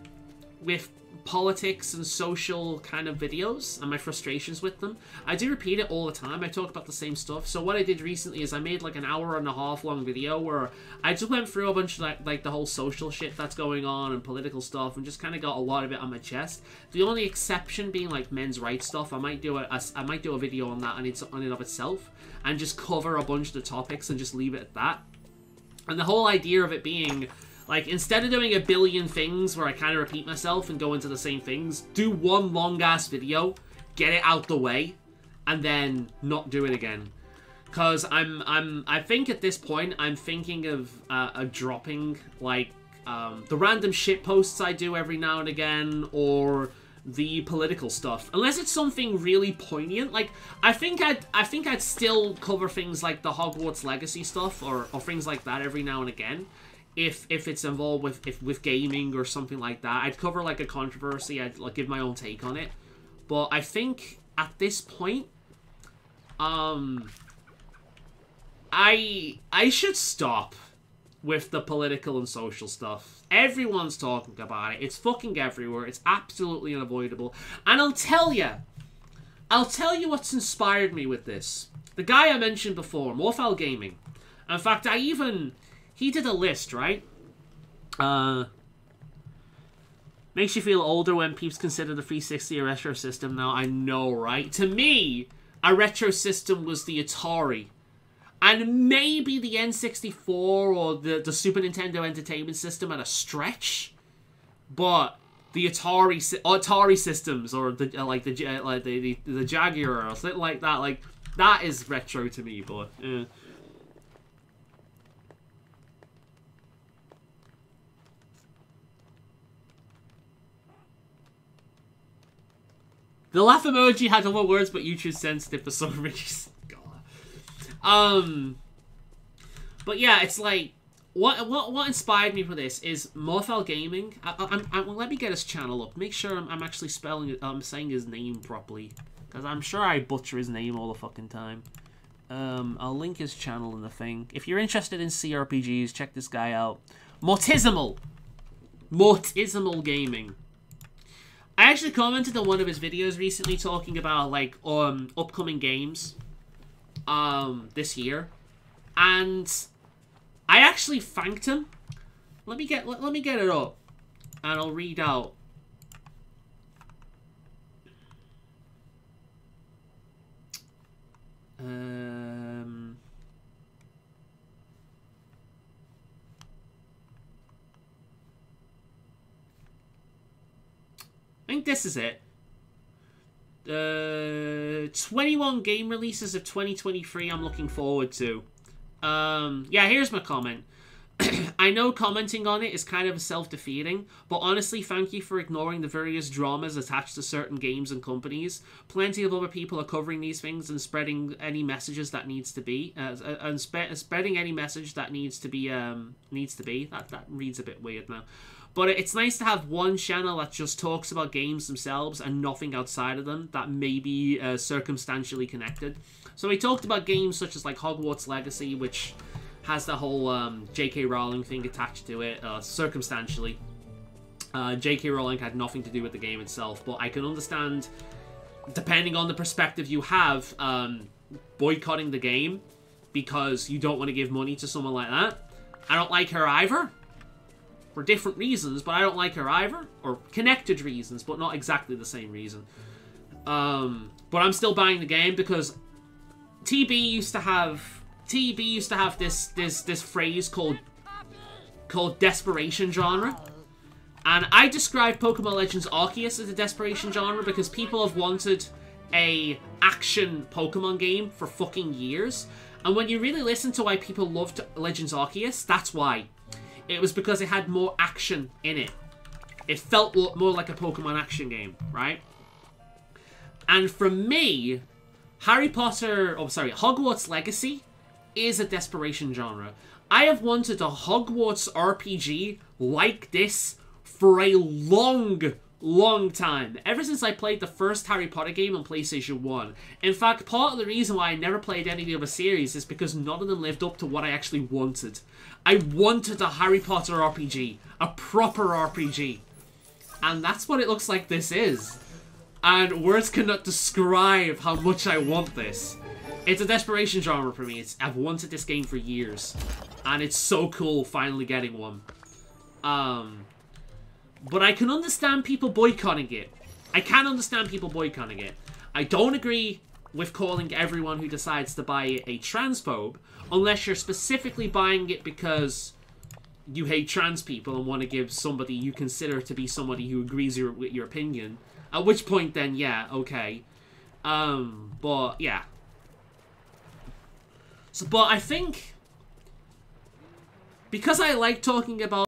with politics and social kind of videos and my frustrations with them. I do repeat it all the time. I talk about the same stuff. So what I did recently is I made like an 1.5 hour long video where I just went through a bunch of like the whole social shit that's going on and political stuff and just kind of got a lot of it on my chest. The only exception being like men's rights stuff. I might do a video on that on it of itself and just cover a bunch of the topics and just leave it at that. And the whole idea of it being, like, instead of doing a billion things where I kind of repeat myself and go into the same things, do one long-ass video, get it out the way, and then not do it again. Because I think at this point, I'm thinking of dropping, like, the random shit posts I do every now and again, or the political stuff, unless it's something really poignant. Like, I think I'd still cover things like the Hogwarts Legacy stuff or things like that every now and again, if it's involved with gaming or something like that. I'd cover like a controversy. I'd like give my own take on it. But I think at this point, I should stop with the political and social stuff. Everyone's talking about it. It's fucking everywhere. It's absolutely unavoidable. And I'll tell you what's inspired me with this. The guy I mentioned before, Morphal Gaming. In fact, he did a list, right? Makes you feel older when peeps consider the 360 a retro system now. I know, right? To me, a retro system was the Atari. And maybe the N64 or the Super Nintendo Entertainment System at a stretch. But the Atari systems, or the the Jaguar or something like that. Like, that is retro to me, but the laugh emoji had other words, but YouTube's sensitive for some reason. God. But yeah, it's like, what inspired me for this is Morphel Gaming. Let me get his channel up. Make sure I'm actually saying his name properly, because I'm sure I butcher his name all the fucking time. I'll link his channel in the thing. If you're interested in CRPGs, check this guy out. Mortizimal Gaming. I actually commented on one of his videos recently talking about like upcoming games this year, and I actually thanked him. Let me get it up, and I'll read out. I think this is it. 21 game releases of 2023 I'm looking forward to. Yeah, here's my comment. I know commenting on it is kind of self-defeating, but honestly, thank you for ignoring the various dramas attached to certain games and companies. Plenty of other people are covering these things and spreading any messages that needs to be, spreading any message that needs to be. That reads a bit weird now. But it's nice to have one channel that just talks about games themselves and nothing outside of them that may be circumstantially connected. So we talked about games such as like Hogwarts Legacy, which has the whole J.K. Rowling thing attached to it, circumstantially. J.K. Rowling had nothing to do with the game itself, but I can understand, depending on the perspective you have, boycotting the game because you don't want to give money to someone like that. I don't like her either. For different reasons, but I don't like her either. Or connected reasons, but not exactly the same reason. But I'm still buying the game because TB used to have this phrase called desperation genre. And I describe Pokemon Legends Arceus as a desperation genre because people have wanted a action Pokemon game for fucking years. And when you really listen to why people loved Legends Arceus, that's why. It was because it had more action in it. It felt more like a Pokemon action game, right? And for me, Hogwarts Legacy is a desperation genre. I have wanted a Hogwarts RPG like this for a long time. Ever since I played the first Harry Potter game on PlayStation 1. In fact, part of the reason why I never played any of the other series is because none of them lived up to what I actually wanted. I wanted a Harry Potter RPG. A proper RPG. And that's what it looks like this is. And words cannot describe how much I want this. It's a desperation genre for me. I've wanted this game for years. And it's so cool finally getting one. But I can understand people boycotting it. I can understand people boycotting it. I don't agree with calling everyone who decides to buy it a transphobe, unless you're specifically buying it because you hate trans people and want to give somebody you consider to be somebody who agrees with your opinion. At which point then, yeah, okay. But yeah. So, but I think because I like talking about